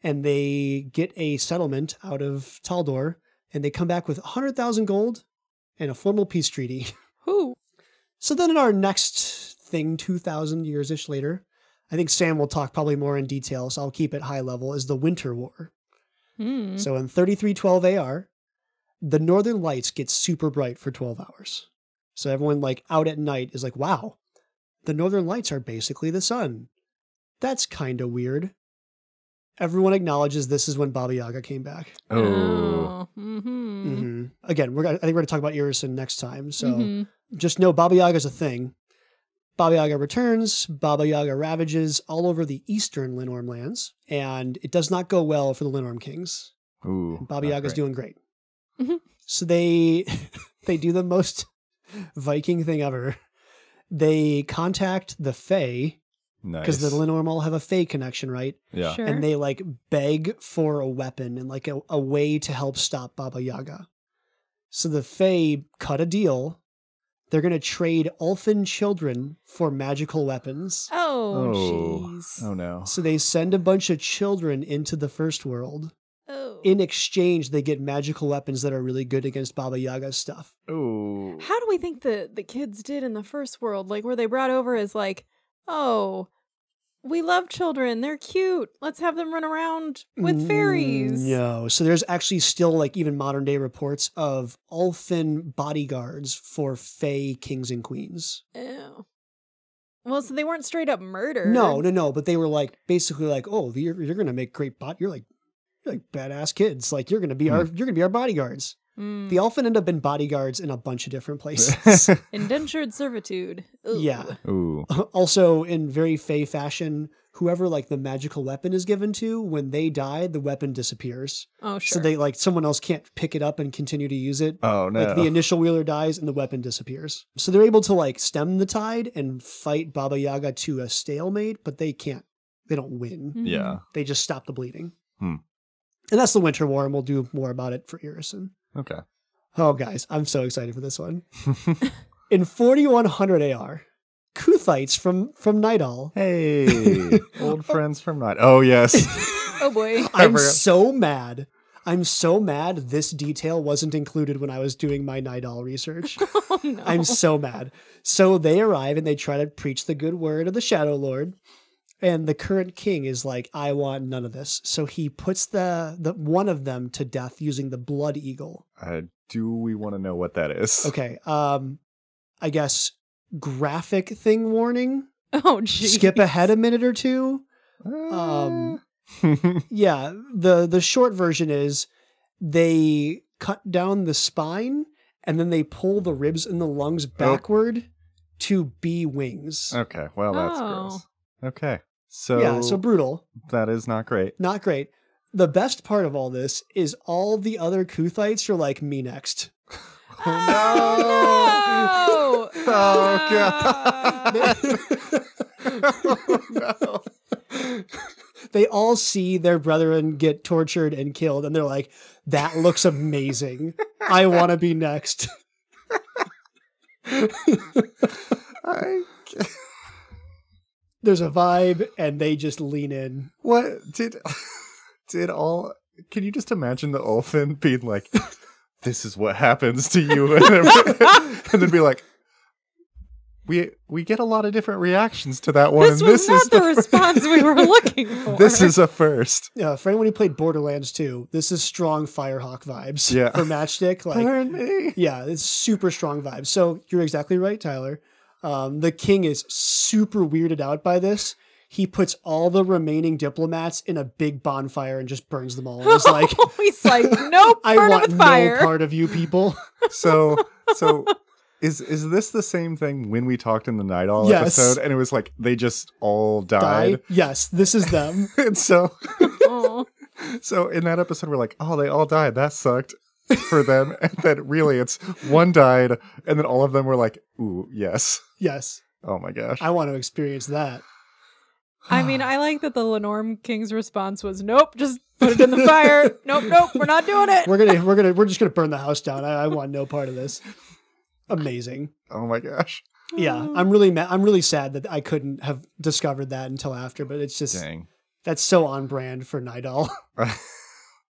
[SPEAKER 1] And they get a settlement out of Taldor, and they come back with 100,000 gold and a formal peace treaty.
[SPEAKER 3] Who?
[SPEAKER 1] So then in our next thing, 2,000 years-ish later, I think Sam will talk probably more in detail, so I'll keep it high level, is the Winter War. So in 3312 AR, the Northern Lights get super bright for 12 hours. So everyone like out at night is like, wow, the Northern Lights are basically the sun. That's kind of weird. Everyone acknowledges this is when Baba Yaga came back.
[SPEAKER 2] Oh.
[SPEAKER 3] Mm-hmm.
[SPEAKER 1] Again, I think we're going to talk about Irison next time. So just know Baba Yaga's a thing. Baba Yaga returns. Baba Yaga ravages all over the eastern Linnorm lands, and it does not go well for the Linnorm Kings.
[SPEAKER 2] Ooh.
[SPEAKER 1] Baba
[SPEAKER 2] not
[SPEAKER 1] Yaga's
[SPEAKER 2] great.
[SPEAKER 1] doing great. So they do the most Viking thing ever. They contact the Fae, because the
[SPEAKER 2] Nice.
[SPEAKER 1] Linnorm all have a Fae connection, right?
[SPEAKER 2] Yeah.
[SPEAKER 3] Sure.
[SPEAKER 1] And they like beg for a weapon and like a way to help stop Baba Yaga. So the Fae cut a deal. They're going to trade Ulfin children for magical weapons.
[SPEAKER 3] Oh,
[SPEAKER 2] Oh.
[SPEAKER 3] jeez.
[SPEAKER 2] Oh no.
[SPEAKER 1] So they send a bunch of children into the first world.
[SPEAKER 3] Oh.
[SPEAKER 1] In exchange, they get magical weapons that are really good against Baba Yaga's stuff.
[SPEAKER 2] Oh.
[SPEAKER 4] How do we think the kids did in the first world? Like, were they brought over as like, oh, we love children. They're cute. Let's have them run around with fairies.
[SPEAKER 1] No. So there's actually still like even modern day reports of Ulfin bodyguards for Fae kings and queens.
[SPEAKER 4] Ew. Well, so they weren't straight up murdered.
[SPEAKER 1] No. But they were like basically like, oh, you're going to make great you're like badass kids. Like you're going to be our bodyguards. The Ulfin end up in bodyguards in a bunch of different places.
[SPEAKER 4] Indentured servitude. Ooh.
[SPEAKER 1] Yeah.
[SPEAKER 2] Ooh.
[SPEAKER 1] Also, in very Fae fashion, whoever like the magical weapon is given to, when they die, the weapon disappears.
[SPEAKER 4] Oh,
[SPEAKER 1] So
[SPEAKER 4] sure.
[SPEAKER 1] they like someone else can't pick it up and continue to use it.
[SPEAKER 2] Oh no.
[SPEAKER 1] Like the initial wheeler dies and the weapon disappears. So they're able to like stem the tide and fight Baba Yaga to a stalemate, but they can't. They don't win.
[SPEAKER 2] Yeah.
[SPEAKER 1] They just stop the bleeding.
[SPEAKER 2] Hmm.
[SPEAKER 1] And that's the Winter War, and we'll do more about it for Irison.
[SPEAKER 2] Okay.
[SPEAKER 1] Oh, guys, I'm so excited for this one. In 4100 AR, Kuthites from Nidal.
[SPEAKER 2] Hey, old friends from night. Oh, yes.
[SPEAKER 4] Oh boy.
[SPEAKER 1] I'm so mad. I'm so mad this detail wasn't included when I was doing my Nidal research.
[SPEAKER 4] Oh, no.
[SPEAKER 1] I'm so mad. So they arrive and they try to preach the good word of the Shadow Lord. And the current king is like, I want none of this. So he puts the one of them to death using the blood eagle.
[SPEAKER 2] Do we want to know what that is?
[SPEAKER 1] Okay. I guess graphic thing warning.
[SPEAKER 4] Oh, geez.
[SPEAKER 1] Skip ahead a minute or two. Yeah, the short version is they cut down the spine and then they pull the ribs and the lungs backward to be wings.
[SPEAKER 2] Okay, well, that's gross. Okay, so
[SPEAKER 1] Yeah, so brutal.
[SPEAKER 2] that is not great.
[SPEAKER 1] Not great. The best part of all this is all the other Kuthites are like, me next.
[SPEAKER 4] Oh, no!
[SPEAKER 2] Oh, God. Oh, no.
[SPEAKER 1] They all see their brethren get tortured and killed, and they're like, that looks amazing. I want to be next. There's a vibe, and they just lean in.
[SPEAKER 2] What did all? Can you just imagine the Ulfin being like, "This is what happens to you," and then be like, "We get a lot of different reactions to that one,
[SPEAKER 4] This
[SPEAKER 2] and
[SPEAKER 4] was not the response we were looking for.
[SPEAKER 2] This is a first."
[SPEAKER 1] Yeah, for anyone who played Borderlands 2, this is strong Firehawk vibes.
[SPEAKER 2] Yeah.
[SPEAKER 1] For Matchstick, like,
[SPEAKER 2] Burn me.
[SPEAKER 1] yeah, it's super strong vibes. So you're exactly right, Tyler. The king is super weirded out by this. He puts all the remaining diplomats in a big bonfire and just burns them all. He's like,
[SPEAKER 4] He's like, nope,
[SPEAKER 1] I
[SPEAKER 4] burn
[SPEAKER 1] want
[SPEAKER 4] it with fire.
[SPEAKER 1] no part of you people.
[SPEAKER 2] So is this the same thing when we talked in the Nightall
[SPEAKER 1] Yes.
[SPEAKER 2] episode? And it was like they just all died.
[SPEAKER 1] Yes, this is them.
[SPEAKER 2] And so
[SPEAKER 4] Oh.
[SPEAKER 2] so in that episode we're like, oh, they all died. That sucked for them. And then really it's one died, and then all of them were like, ooh, yes.
[SPEAKER 1] Yes,
[SPEAKER 2] Oh my gosh.
[SPEAKER 1] I want to experience that.
[SPEAKER 4] I mean, I like that the Linnorm King's response was, nope, just put it in the fire. Nope, we're not doing it.
[SPEAKER 1] We're just gonna burn the house down. I want no part of this. Amazing.
[SPEAKER 2] Oh my gosh.
[SPEAKER 1] Yeah, I'm really mad. I'm really sad that I couldn't have discovered that until after, but it's just
[SPEAKER 2] Dang.
[SPEAKER 1] that's so on brand for Nidal.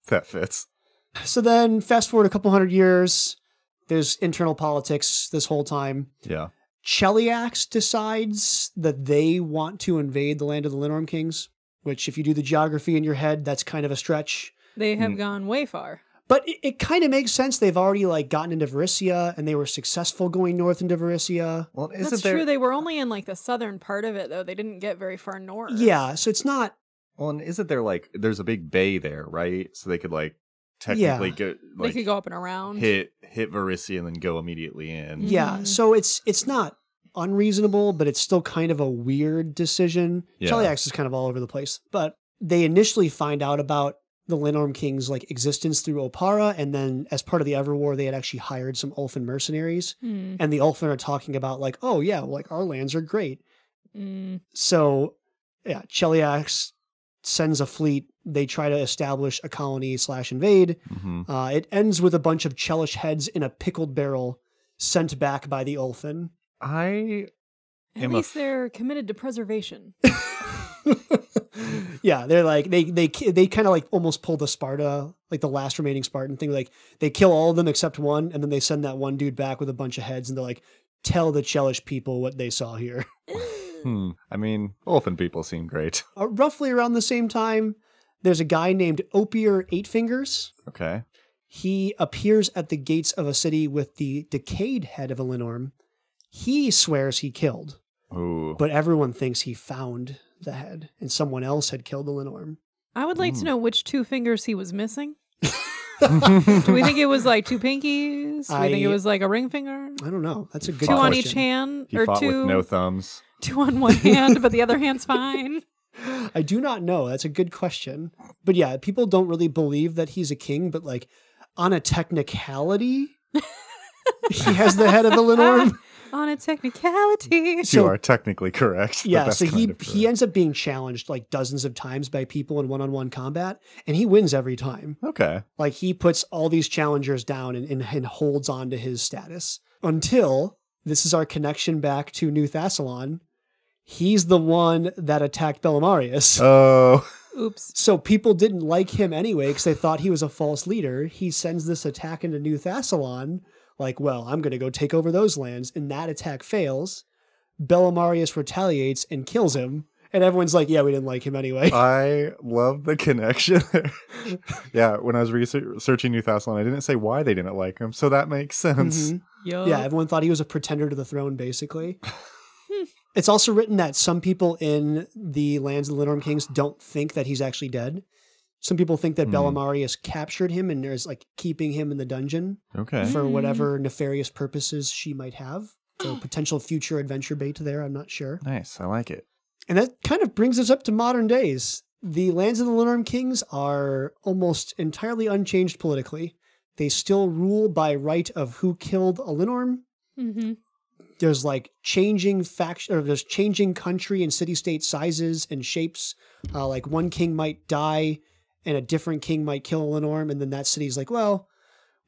[SPEAKER 2] That fits.
[SPEAKER 1] So then, fast forward a couple hundred years, there's internal politics this whole time.
[SPEAKER 2] Yeah.
[SPEAKER 1] Cheliax decides that they want to invade the land of the Linnorm Kings, which, if you do the geography in your head, that's kind of a stretch.
[SPEAKER 4] They have gone way far.
[SPEAKER 1] But it kind of makes sense. They've already like gotten into Varissia, and they were successful going north into Varissia.
[SPEAKER 2] Well,
[SPEAKER 4] That's true. They were only in like the southern part of it, though. They didn't get very far north.
[SPEAKER 1] Yeah, so it's not.
[SPEAKER 2] Well, and isn't there like there's a big bay there, right? So they could like technically go
[SPEAKER 4] They
[SPEAKER 2] like
[SPEAKER 4] could go up and around.
[SPEAKER 2] hit Varissia and then go immediately in.
[SPEAKER 1] Yeah, so it's not unreasonable, but it's still kind of a weird decision.
[SPEAKER 2] Yeah.
[SPEAKER 1] Cheliax is kind of all over the place, but they initially find out about the Linnorm Kings' like existence through Opara, and then as part of the Everwar, they had actually hired some Ulfin mercenaries, and the Ulfin are talking about like, oh yeah, like our lands are great. So yeah, Cheliax sends a fleet. They try to establish a colony / invade. It ends with a bunch of Chelish heads in a pickled barrel sent back by the Ulfin.
[SPEAKER 4] At least they're committed to preservation.
[SPEAKER 1] Yeah, they're like they kind of like almost pull the Sparta, like the last remaining Spartan thing. Like they kill all of them except one, and then they send that one dude back with a bunch of heads, and they're like, tell the Chelish people what they saw here.
[SPEAKER 2] I mean, Ulfin people seem great.
[SPEAKER 1] Roughly around the same time, there's a guy named Opier Eightfingers.
[SPEAKER 2] Okay.
[SPEAKER 1] He appears at the gates of a city with the decayed head of a Linnorm. He swears he killed,
[SPEAKER 2] Ooh.
[SPEAKER 1] but everyone thinks he found the head and someone else had killed the Linnorm.
[SPEAKER 4] I would like to know which 2 fingers he was missing. Do we think it was like 2 pinkies? Do we think it was like a ring finger?
[SPEAKER 1] I don't know. That's a good
[SPEAKER 4] 2 on
[SPEAKER 1] question.
[SPEAKER 4] each hand?
[SPEAKER 2] He
[SPEAKER 4] or
[SPEAKER 2] fought
[SPEAKER 4] 2
[SPEAKER 2] with no thumbs.
[SPEAKER 4] 2 on one hand, but the other hand's fine.
[SPEAKER 1] I do not know. That's a good question. But yeah, people don't really believe that he's a king, but like on a technicality, he has the head of the Linnorm.
[SPEAKER 4] On a technicality.
[SPEAKER 2] You are technically correct.
[SPEAKER 1] Yeah,
[SPEAKER 2] that's
[SPEAKER 1] so
[SPEAKER 2] kind of correct.
[SPEAKER 1] he ends up being challenged like dozens of times by people in one-on-one combat, and he wins every time.
[SPEAKER 2] Okay.
[SPEAKER 1] Like he puts all these challengers down and holds on to his status until this is our connection back to New Thassalon. He's the one that attacked Bellamarius.
[SPEAKER 2] Oh.
[SPEAKER 4] Oops.
[SPEAKER 1] So people didn't like him anyway because they thought he was a false leader. He sends this attack into New Thassalon, like, well, I'm going to go take over those lands. And that attack fails. Bellamarius retaliates and kills him. And everyone's like, yeah, we didn't like him anyway.
[SPEAKER 2] I love the connection there. Yeah, when I was researching New Thassalon, I didn't say why they didn't like him, so that makes sense.
[SPEAKER 4] Yo.
[SPEAKER 1] Yeah, everyone thought he was a pretender to the throne, basically. It's also written that some people in the lands of the Linnorm Kings don't think that he's actually dead. Some people think that Bellamarius captured him and is like keeping him in the dungeon for whatever nefarious purposes she might have. So potential future adventure bait there, I'm not sure.
[SPEAKER 2] Nice, I like it.
[SPEAKER 1] And that kind of brings us up to modern days. The lands of the Linnorm Kings are almost entirely unchanged politically. They still rule by right of who killed a Linnorm.
[SPEAKER 4] Mm-hmm.
[SPEAKER 1] There's like changing faction, or there's changing country and city-state sizes and shapes. Like one king might die and a different king might kill a Linnorm, and then that city's like, well,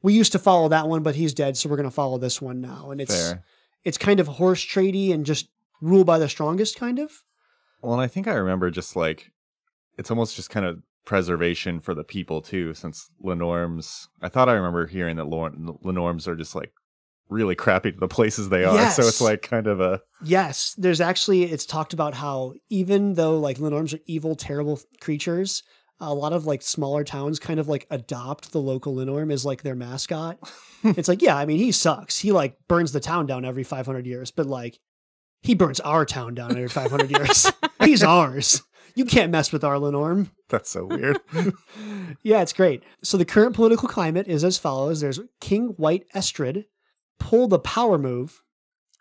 [SPEAKER 1] we used to follow that one, but he's dead, so we're going to follow this one now. And it's kind of horse tradey and just rule by the strongest, kind of.
[SPEAKER 2] Well, and I think I remember just like, it's almost just kind of preservation for the people too, since Linnorms, I thought I remember hearing that Linnorms are just like really crappy to the places they are.
[SPEAKER 1] Yes.
[SPEAKER 2] So it's like kind of a...
[SPEAKER 1] Yes, there's actually, it's talked about how even though like Linnorms are evil, terrible creatures, a lot of like smaller towns kind of like adopt the local Linnorm as like their mascot. It's like, yeah, I mean, he sucks. He like burns the town down every 500 years, but like he burns our town down every 500 years. He's ours. You can't mess with our Linnorm.
[SPEAKER 2] That's so weird.
[SPEAKER 1] Yeah, it's great. So the current political climate is as follows. There's King White Estrid pulled a power move.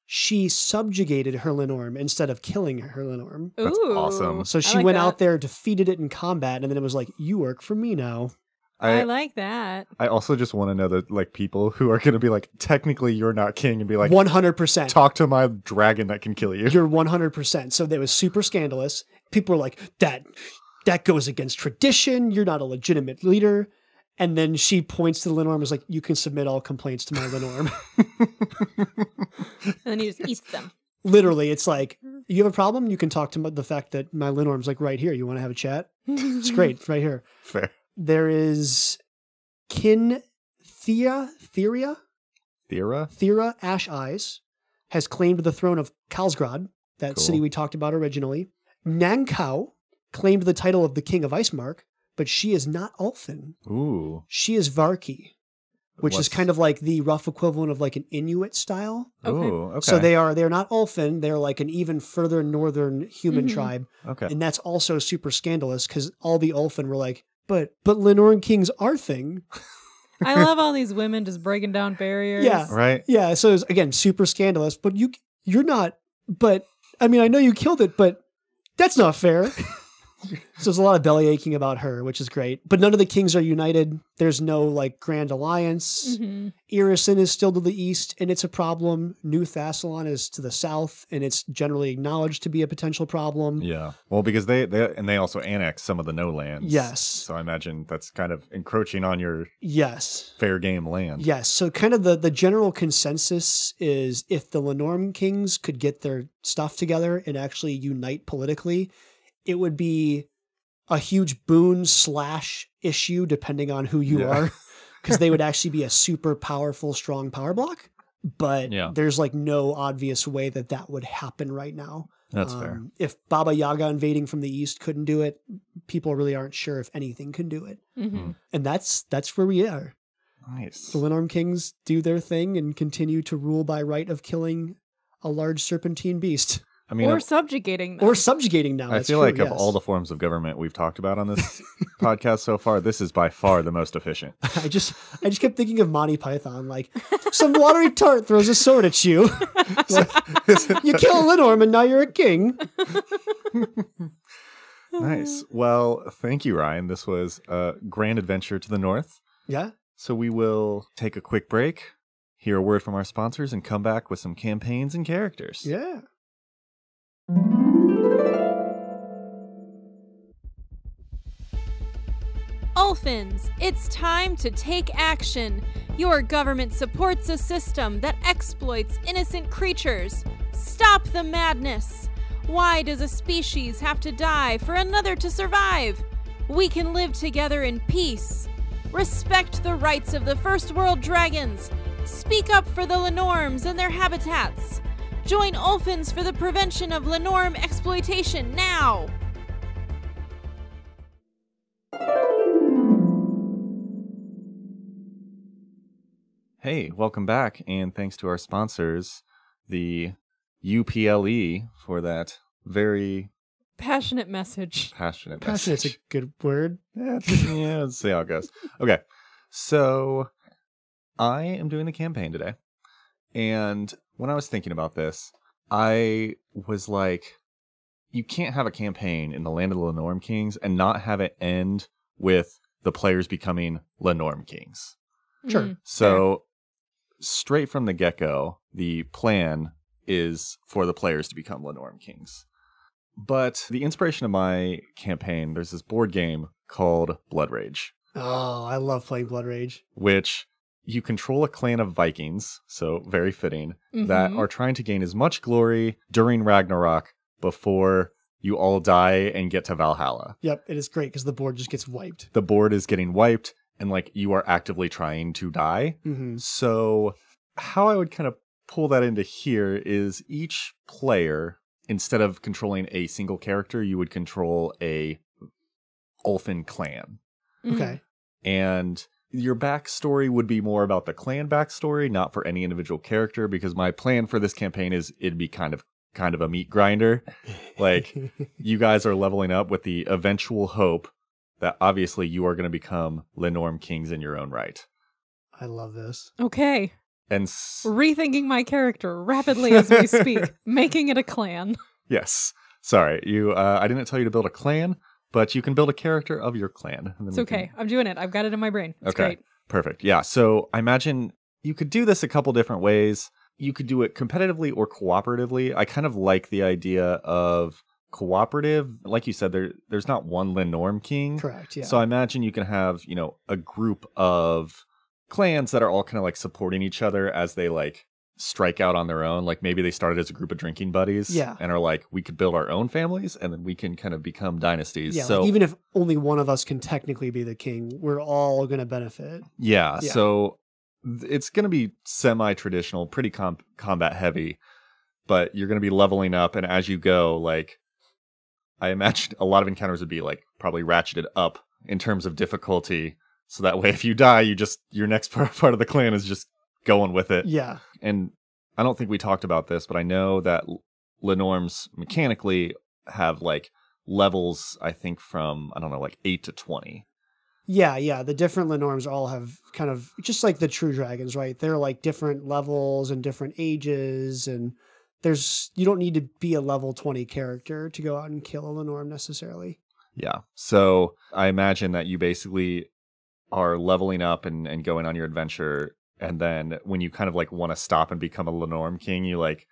[SPEAKER 1] She subjugated her Linnorm instead of killing her Linnorm.
[SPEAKER 2] That's
[SPEAKER 4] Ooh.
[SPEAKER 2] awesome.
[SPEAKER 1] So she went out there, defeated it in combat, and then it was like, you work for me now.
[SPEAKER 4] I like that.
[SPEAKER 2] I also just want to know that like people who are going to be like, technically you're not king, and be like,
[SPEAKER 1] 100%.
[SPEAKER 2] talk to my dragon that can kill you.
[SPEAKER 1] You're 100%. So that was super scandalous. People were like, that goes against tradition. You're not a legitimate leader. And then she points to the Linnorm and was like, you can submit all complaints to my Linnorm.
[SPEAKER 4] And then he just eats them.
[SPEAKER 1] Literally, it's like, you have a problem? You can talk to the fact that my Linnorm's like right here. You want to have a chat? It's great. It's right here.
[SPEAKER 2] Fair.
[SPEAKER 1] There is Thera Ash Eyes has claimed the throne of Karlsgrad, that city we talked about originally. Nankau claimed the title of the King of Icemark, but she is not Ulfin.
[SPEAKER 2] Ooh.
[SPEAKER 1] She is Varki, which is kind of like the rough equivalent of like an Inuit style.
[SPEAKER 2] Ooh, okay.
[SPEAKER 1] So they are not Ulfin. They're like an even further northern human tribe.
[SPEAKER 2] Okay.
[SPEAKER 1] And that's also super scandalous because all the Ulfin were like, but Linnorm Kings are thing.
[SPEAKER 4] I love all these women just breaking down barriers.
[SPEAKER 1] Yeah.
[SPEAKER 2] Right.
[SPEAKER 1] Yeah. So it's, again, super scandalous, but you're not, but I mean, I know you killed it, but that's not fair. So there's a lot of belly aching about her, which is great. But none of the kings are united. There's no like grand alliance.
[SPEAKER 4] Mm-hmm.
[SPEAKER 1] Irison is still to the east, and it's a problem. New Thassalon is to the south, and it's generally acknowledged to be a potential problem.
[SPEAKER 2] Yeah. Well, because they also annex some of the no lands.
[SPEAKER 1] Yes.
[SPEAKER 2] So I imagine that's kind of encroaching on your fair game land.
[SPEAKER 1] Yes. So kind of the general consensus is if the Linnorm Kings could get their stuff together and actually unite politically, it would be a huge boon / issue depending on who you are, because they would actually be a super powerful, strong power block. But there's like no obvious way that would happen right now.
[SPEAKER 2] That's fair.
[SPEAKER 1] If Baba Yaga invading from the east couldn't do it, people really aren't sure if anything can do it.
[SPEAKER 4] Mm-hmm.
[SPEAKER 1] And that's where we are.
[SPEAKER 2] Nice.
[SPEAKER 1] The Linnorm Kings do their thing and continue to rule by right of killing a large serpentine beast.
[SPEAKER 2] I mean,
[SPEAKER 4] or subjugating them.
[SPEAKER 1] Or subjugating now.
[SPEAKER 2] I feel like of all the forms of government we've talked about on this podcast so far, this is by far the most efficient.
[SPEAKER 1] I just kept thinking of Monty Python, like some watery tart throws a sword at you. Like, you kill a Linnorm and now you're a king.
[SPEAKER 2] Nice. Well, thank you, Ryan. This was a grand adventure to the north.
[SPEAKER 1] Yeah.
[SPEAKER 2] So we will take a quick break, hear a word from our sponsors, and come back with some campaigns and characters.
[SPEAKER 1] Yeah.
[SPEAKER 4] Ulfins, it's time to take action. Your government supports a system that exploits innocent creatures. Stop the madness. Why does a species have to die for another to survive? We can live together in peace. Respect the rights of the First World dragons. Speak up for the Linnorms and their habitats. Join Ulfins for the prevention of Linnorm exploitation now!
[SPEAKER 2] Hey, welcome back, and thanks to our sponsors, the UPLE, for that very
[SPEAKER 4] Passionate message.
[SPEAKER 2] passionate
[SPEAKER 1] Passionate's a
[SPEAKER 2] message.
[SPEAKER 1] good word.
[SPEAKER 2] Yeah, let's see how it goes. Okay, so I am doing the campaign today, and when I was thinking about this, I was like, you can't have a campaign in the land of the Linnorm Kings and not have it end with the players becoming Linnorm Kings.
[SPEAKER 1] Sure.
[SPEAKER 2] So, straight from the get-go, the plan is for the players to become Linnorm Kings. But the inspiration of my campaign, there's this board game called Blood Rage,
[SPEAKER 1] Oh, I love playing Blood Rage.
[SPEAKER 2] which you control a clan of Vikings, so very fitting, that are trying to gain as much glory during Ragnarok before you all die and get to Valhalla.
[SPEAKER 1] Yep, it is great because the board just gets wiped.
[SPEAKER 2] The board is getting wiped, and like you are actively trying to die.
[SPEAKER 1] Mm-hmm.
[SPEAKER 2] So how I would kind of pull that into here is each player, instead of controlling a single character, you would control a Ulfin clan.
[SPEAKER 1] Okay.
[SPEAKER 2] And your backstory would be more about the clan backstory, not for any individual character, because my plan for this campaign is it'd be kind of a meat grinder. Like, you guys are leveling up with the eventual hope that obviously you are going to become Linnorm Kings in your own right.
[SPEAKER 1] I love this.
[SPEAKER 4] Okay.
[SPEAKER 2] And
[SPEAKER 4] Rethinking my character rapidly as we speak, making it a clan.
[SPEAKER 2] yes, sorry, I didn't tell you to build a clan, but you can build a character of your clan. And then
[SPEAKER 4] It's okay. I'm doing it. I've got it in my brain. It's
[SPEAKER 2] Okay,
[SPEAKER 4] great.
[SPEAKER 2] perfect. Yeah, so I imagine you could do this a couple different ways. You could do it competitively or cooperatively. I kind of like the idea of cooperative. Like you said, there's not one Linnorm King.
[SPEAKER 1] Correct, yeah.
[SPEAKER 2] So I imagine you can have, a group of clans that are all kind of like supporting each other as they like strike out on their own. Like maybe they started as a group of drinking buddies,
[SPEAKER 1] Yeah.
[SPEAKER 2] and are like, we could build our own families and then we can kind of become dynasties.
[SPEAKER 1] Yeah,
[SPEAKER 2] So
[SPEAKER 1] like even if only one of us can technically be the king, we're all going to benefit.
[SPEAKER 2] yeah,
[SPEAKER 1] Yeah.
[SPEAKER 2] so it's going to be semi-traditional, pretty combat heavy, but you're going to be leveling up, and as you go, like, I imagine a lot of encounters would be like probably ratcheted up in terms of difficulty, so that way if you die, your next part of the clan is just going with it.
[SPEAKER 1] Yeah.
[SPEAKER 2] And I don't think we talked about this, but I know that Linnorms mechanically have like levels, I think from, I don't know, like 8 to 20.
[SPEAKER 1] Yeah. The different Linnorms all have kind of just like the true dragons, right? They're like different levels and different ages, and you don't need to be a level 20 character to go out and kill a Linnorm necessarily.
[SPEAKER 2] Yeah. So I imagine that you basically are leveling up and going on your adventure. And then when you kind of like want to stop and become a Linnorm King, you like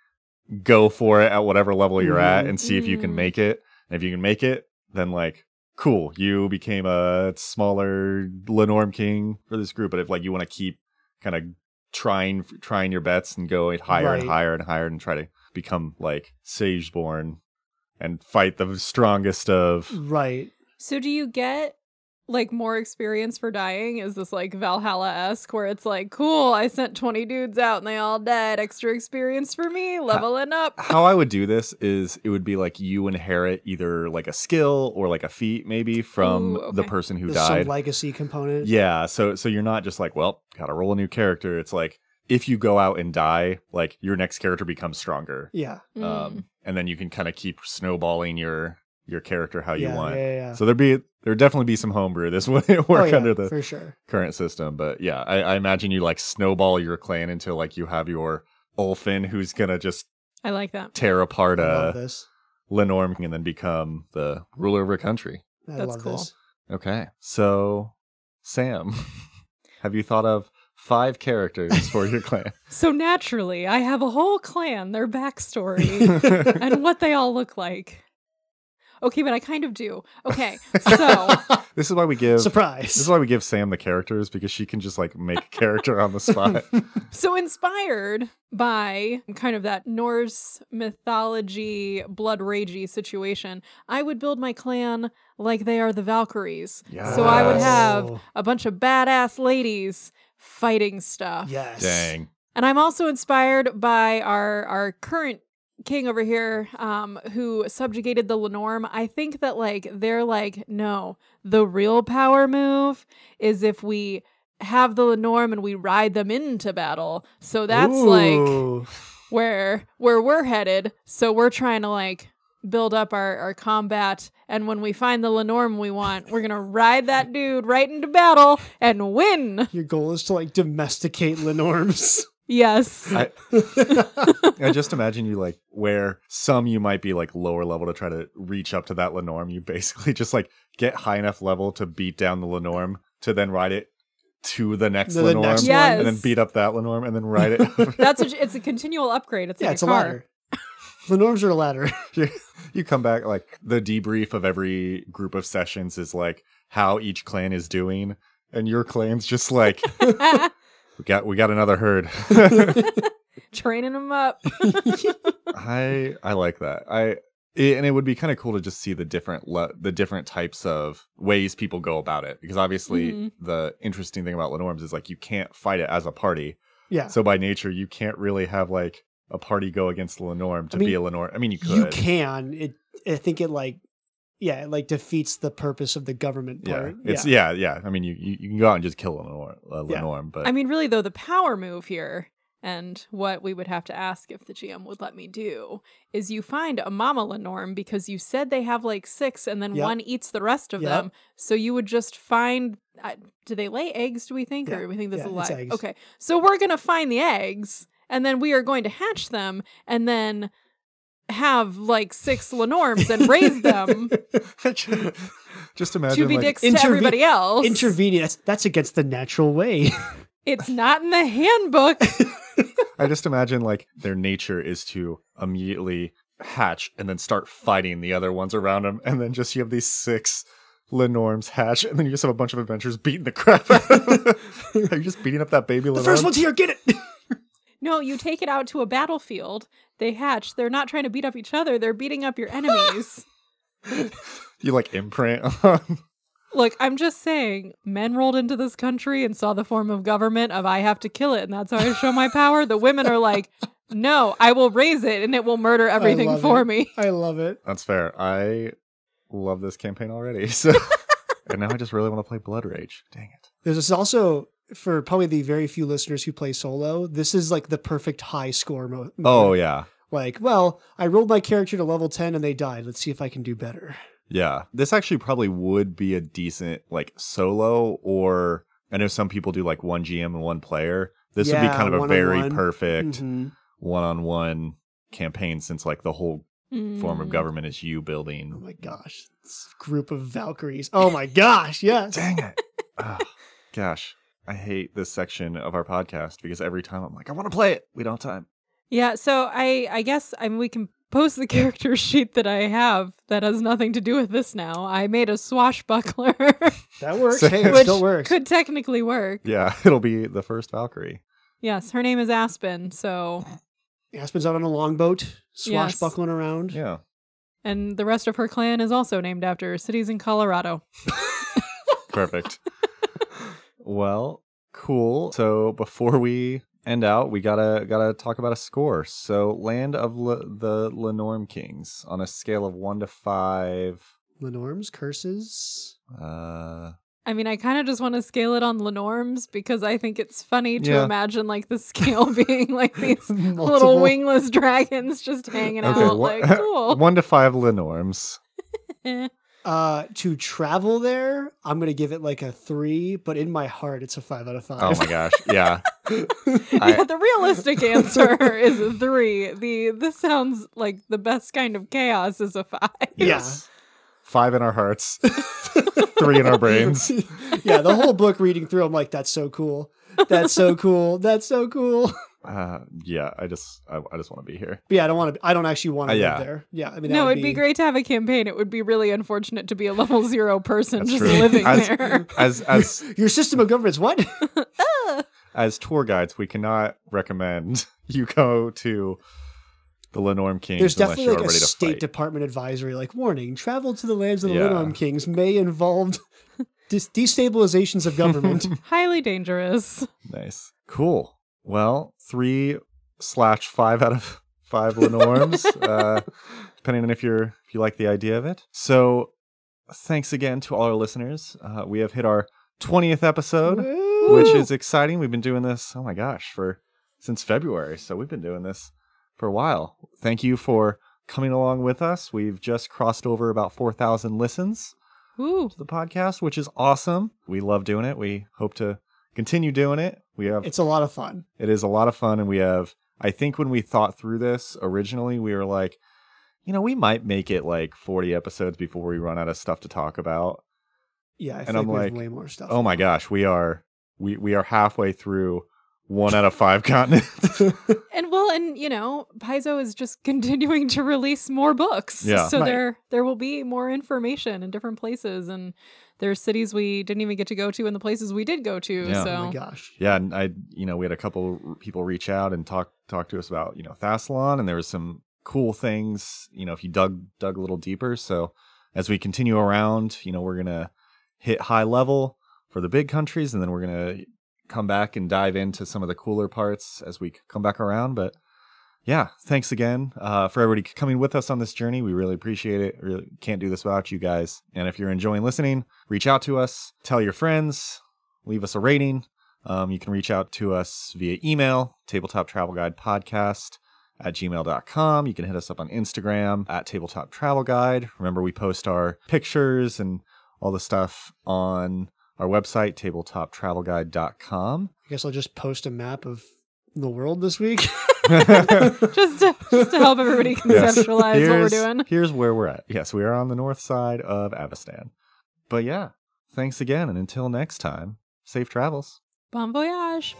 [SPEAKER 2] go for it at whatever level you're at and see if you can make it. And if you can make it, then like, cool, you became a smaller Linnorm King for this group. But if like you want to keep kind of trying your bets and go higher and higher and higher and try to become like Sageborn and fight the strongest of.
[SPEAKER 1] Right.
[SPEAKER 4] So do you get like more experience for dying? Is this like Valhalla-esque where it's like, cool, I sent 20 dudes out and they all died, extra experience for me, leveling up?
[SPEAKER 2] How I would do this is it would be like you inherit either like a skill or like a feat maybe from the person who
[SPEAKER 1] There's
[SPEAKER 2] died.
[SPEAKER 1] some legacy component.
[SPEAKER 2] Yeah, so you're not just like, well, gotta roll a new character. It's like if you go out and die, like your next character becomes stronger.
[SPEAKER 1] Yeah.
[SPEAKER 2] And then you can kind of keep snowballing your character how you want.
[SPEAKER 1] Yeah.
[SPEAKER 2] So there'd definitely be some homebrew. This would work under the
[SPEAKER 1] for sure.
[SPEAKER 2] current system. But yeah, I imagine you like snowball your clan until like you have your Ulfin who's gonna just
[SPEAKER 4] I like that.
[SPEAKER 2] tear apart
[SPEAKER 1] I love this.
[SPEAKER 2] Linnorm and then become the ruler of a country.
[SPEAKER 4] That's
[SPEAKER 1] love
[SPEAKER 4] cool.
[SPEAKER 1] this.
[SPEAKER 2] Okay, so Sam, have you thought of 5 characters for your clan?
[SPEAKER 4] So naturally, I have a whole clan, their backstory, and what they all look like.
[SPEAKER 3] Okay, but I kind of do. Okay, so
[SPEAKER 2] This is why we give
[SPEAKER 1] Surprise.
[SPEAKER 2] This is why we give Sam the characters, because she can just like make a character on the spot.
[SPEAKER 3] so inspired by kind of that Norse mythology, blood ragey situation, I would build my clan like they are the Valkyries. So I would have
[SPEAKER 1] Yes.
[SPEAKER 3] a bunch of badass ladies fighting stuff.
[SPEAKER 1] Yes.
[SPEAKER 2] Dang.
[SPEAKER 3] And I'm also inspired by our current king over here, who subjugated the Linnorm. I think that like they're like, no, the real power move is if we have the Linnorm and we ride them into battle. So that's like
[SPEAKER 1] Ooh.
[SPEAKER 3] where we're headed. So we're trying to like build up our combat, and when we find the Linnorm we want, we're gonna ride that dude right into battle and win.
[SPEAKER 1] Your goal is to like domesticate Linnorms.
[SPEAKER 3] Yes.
[SPEAKER 2] I just imagine you like where some you might be like lower level to try to reach up to that Linnorm. You basically just like get high enough level to beat down the Linnorm to then ride it to the next
[SPEAKER 1] The
[SPEAKER 2] Linnorm,
[SPEAKER 1] next
[SPEAKER 3] Yes.
[SPEAKER 2] and then beat up that Linnorm and then ride it.
[SPEAKER 3] It's a continual upgrade. It's
[SPEAKER 1] Yeah,
[SPEAKER 3] like
[SPEAKER 1] it's
[SPEAKER 3] a
[SPEAKER 1] a
[SPEAKER 3] car.
[SPEAKER 1] ladder. Linnorms are a ladder.
[SPEAKER 2] You come back, like the debrief of every group of sessions is like how each clan is doing, and your clan's just like we got another herd.
[SPEAKER 3] Training them up.
[SPEAKER 2] I like that. And it would be kind of cool to just see the different types of ways people go about it, because obviously the interesting thing about Linnorms is like you can't fight it as a party.
[SPEAKER 1] Yeah.
[SPEAKER 2] So by nature, you can't really have like a party go against the Linnorm to be a Linnorm. I mean, you could.
[SPEAKER 1] You can. I think it like, yeah, it like defeats the purpose of the government part.
[SPEAKER 2] Yeah. I mean, you can go out and just kill a Linnorm, but
[SPEAKER 3] I mean, really, though, the power move here, and what we would have to ask if the GM would let me do, is you find a mama Linnorm, because you said they have like 6 and then one eats the rest of them. So you would just find, do they lay eggs, do we think?
[SPEAKER 1] Yeah.
[SPEAKER 3] Or do we think this is
[SPEAKER 1] It's
[SPEAKER 3] alive?
[SPEAKER 1] eggs.
[SPEAKER 3] Okay. So we're going to find the eggs, and then we are going to hatch them, and then have like 6 Linnorms and raise them
[SPEAKER 2] just imagine
[SPEAKER 3] to be
[SPEAKER 2] like,
[SPEAKER 3] dicks to everybody else.
[SPEAKER 1] Intervening. That's against the natural way.
[SPEAKER 3] It's not in the handbook.
[SPEAKER 2] I just imagine like their nature is to immediately hatch and then start fighting the other ones around them, and then just you have these 6 Linnorms hatch, and then you just have a bunch of adventurers beating the crap out of them. Are you just beating up that baby Linnorm?
[SPEAKER 1] The first one's here. Get it.
[SPEAKER 3] No, you take it out to a battlefield. They hatch. They're not trying to beat up each other. They're beating up your enemies.
[SPEAKER 2] You like imprint on.
[SPEAKER 3] Look, I'm just saying, men rolled into this country and saw the form of government of I have to kill it, and that's how I show my power. The women are like, no, I will raise it, and it will murder everything for me.
[SPEAKER 1] I love it.
[SPEAKER 2] That's fair. I love this campaign already. So, and now I just really want to play Blood Rage. Dang it.
[SPEAKER 1] There's also, for probably the very few listeners who play solo, this is like the perfect high score mode.
[SPEAKER 2] Oh, yeah.
[SPEAKER 1] Like, well, I rolled my character to level 10 and they died. Let's see if I can do better.
[SPEAKER 2] Yeah. This actually probably would be a decent like solo, or I know some people do like 1 GM and 1 player. This would be kind of a very perfect one-on-one campaign, since like the whole form of government is you building.
[SPEAKER 1] Oh my gosh. This group of Valkyries. Oh my gosh. Yes.
[SPEAKER 2] Dang it. Oh, gosh. I hate this section of our podcast because every time I'm like, I want to play it. We don't have time.
[SPEAKER 3] Yeah, so I guess we can post the character sheet that I have that has nothing to do with this now. I made a swashbuckler.
[SPEAKER 1] That works.
[SPEAKER 2] So-
[SPEAKER 1] Hey, it
[SPEAKER 3] Which
[SPEAKER 1] still works.
[SPEAKER 3] could technically work.
[SPEAKER 2] Yeah, it'll be the first Valkyrie.
[SPEAKER 3] Yes, her name is Aspen, so...
[SPEAKER 1] Aspen's out on a longboat, swashbuckling around.
[SPEAKER 2] Yeah.
[SPEAKER 3] And the rest of her clan is also named after cities in Colorado.
[SPEAKER 2] Perfect. Well, cool. So before we end out, we gotta talk about a score. So Land of the Linnorm Kings on a scale of 1 to 5.
[SPEAKER 1] Linnorms, curses.
[SPEAKER 3] I mean, I kind of just want to scale it on Linnorms because I think it's funny to imagine like the scale being like these little wingless dragons just hanging out. Like, cool.
[SPEAKER 2] 1 to 5 Linnorms.
[SPEAKER 1] To travel there, I'm gonna give it like a 3, but in my heart, it's a 5 out of 5.
[SPEAKER 2] Oh my gosh, yeah.
[SPEAKER 3] Yeah, the realistic answer is a 3. This sounds like the best kind of chaos is a 5.
[SPEAKER 2] Yes. 5 in our hearts, 3 in our brains.
[SPEAKER 1] Yeah, the whole book reading through, I'm like, that's so cool. That's so cool. That's so cool.
[SPEAKER 2] Yeah, I just want to be here.
[SPEAKER 1] But yeah, I don't actually want to
[SPEAKER 2] Yeah.
[SPEAKER 1] live there. Yeah, I mean,
[SPEAKER 3] No,
[SPEAKER 1] that
[SPEAKER 3] it'd be great to have a campaign. It would be really unfortunate to be a level 0 person
[SPEAKER 2] That's
[SPEAKER 3] just
[SPEAKER 2] true.
[SPEAKER 3] living there.
[SPEAKER 2] As
[SPEAKER 1] Your system of governance, what?
[SPEAKER 2] as tour guides, we cannot recommend you go to the Linnorm Kings
[SPEAKER 1] There's
[SPEAKER 2] unless
[SPEAKER 1] definitely
[SPEAKER 2] you are
[SPEAKER 1] like a
[SPEAKER 2] ready to
[SPEAKER 1] State
[SPEAKER 2] fight.
[SPEAKER 1] Department advisory, like, warning, travel to the lands of the
[SPEAKER 2] Yeah.
[SPEAKER 1] Linnorm Kings may involve destabilizations of government.
[SPEAKER 3] Highly dangerous.
[SPEAKER 2] Nice. Cool. Well, 3/5 out of 5 Linnorms, depending on if you like the idea of it. So thanks again to all our listeners. We have hit our 20th episode,
[SPEAKER 1] Woo!
[SPEAKER 2] which is exciting. We've been doing this, oh my gosh, since February. So we've been doing this for a while. Thank you for coming along with us. We've just crossed over about 4,000 listens
[SPEAKER 3] Ooh.
[SPEAKER 2] to the podcast, which is awesome. We love doing it. We hope to continue doing it.
[SPEAKER 1] It's a lot of fun.
[SPEAKER 2] It is a lot of fun, and we have, I think when we thought through this originally, we were like, we might make it like 40 episodes before we run out of stuff to talk about.
[SPEAKER 1] Yeah, I
[SPEAKER 2] And
[SPEAKER 1] think
[SPEAKER 2] I'm
[SPEAKER 1] we have
[SPEAKER 2] like,
[SPEAKER 1] way more stuff.
[SPEAKER 2] Oh my gosh, we are halfway through 1 out of 5 continents.
[SPEAKER 3] And Paizo is just continuing to release more books.
[SPEAKER 2] Yeah.
[SPEAKER 3] So
[SPEAKER 1] Right.
[SPEAKER 3] there will be more information in different places, and there's cities we didn't even get to go to and the places we did go to.
[SPEAKER 2] Yeah.
[SPEAKER 3] So
[SPEAKER 1] Oh my gosh.
[SPEAKER 2] Yeah, and we had a couple people reach out and talk to us about, Thassalon, and there was some cool things, if you dug a little deeper. So as we continue around, we're going to hit high level for the big countries, and then we're going to come back and dive into some of the cooler parts as we come back around. But yeah, thanks again for everybody coming with us on this journey. We really appreciate it. Really can't do this without you guys. And if you're enjoying listening, reach out to us, tell your friends, leave us a rating. You can reach out to us via email, tabletoptravelguidepodcast@gmail.com. You can hit us up on Instagram @tabletoptravelguide. Remember, we post our pictures and all the stuff on our website, tabletoptravelguide.com.
[SPEAKER 1] I guess I'll just post a map of the world this week.
[SPEAKER 3] just to help everybody conceptualize what we're doing.
[SPEAKER 2] Here's where we're at. Yes, we are on the north side of Avestan. But yeah, thanks again, and until next time, safe travels.
[SPEAKER 3] Bon voyage.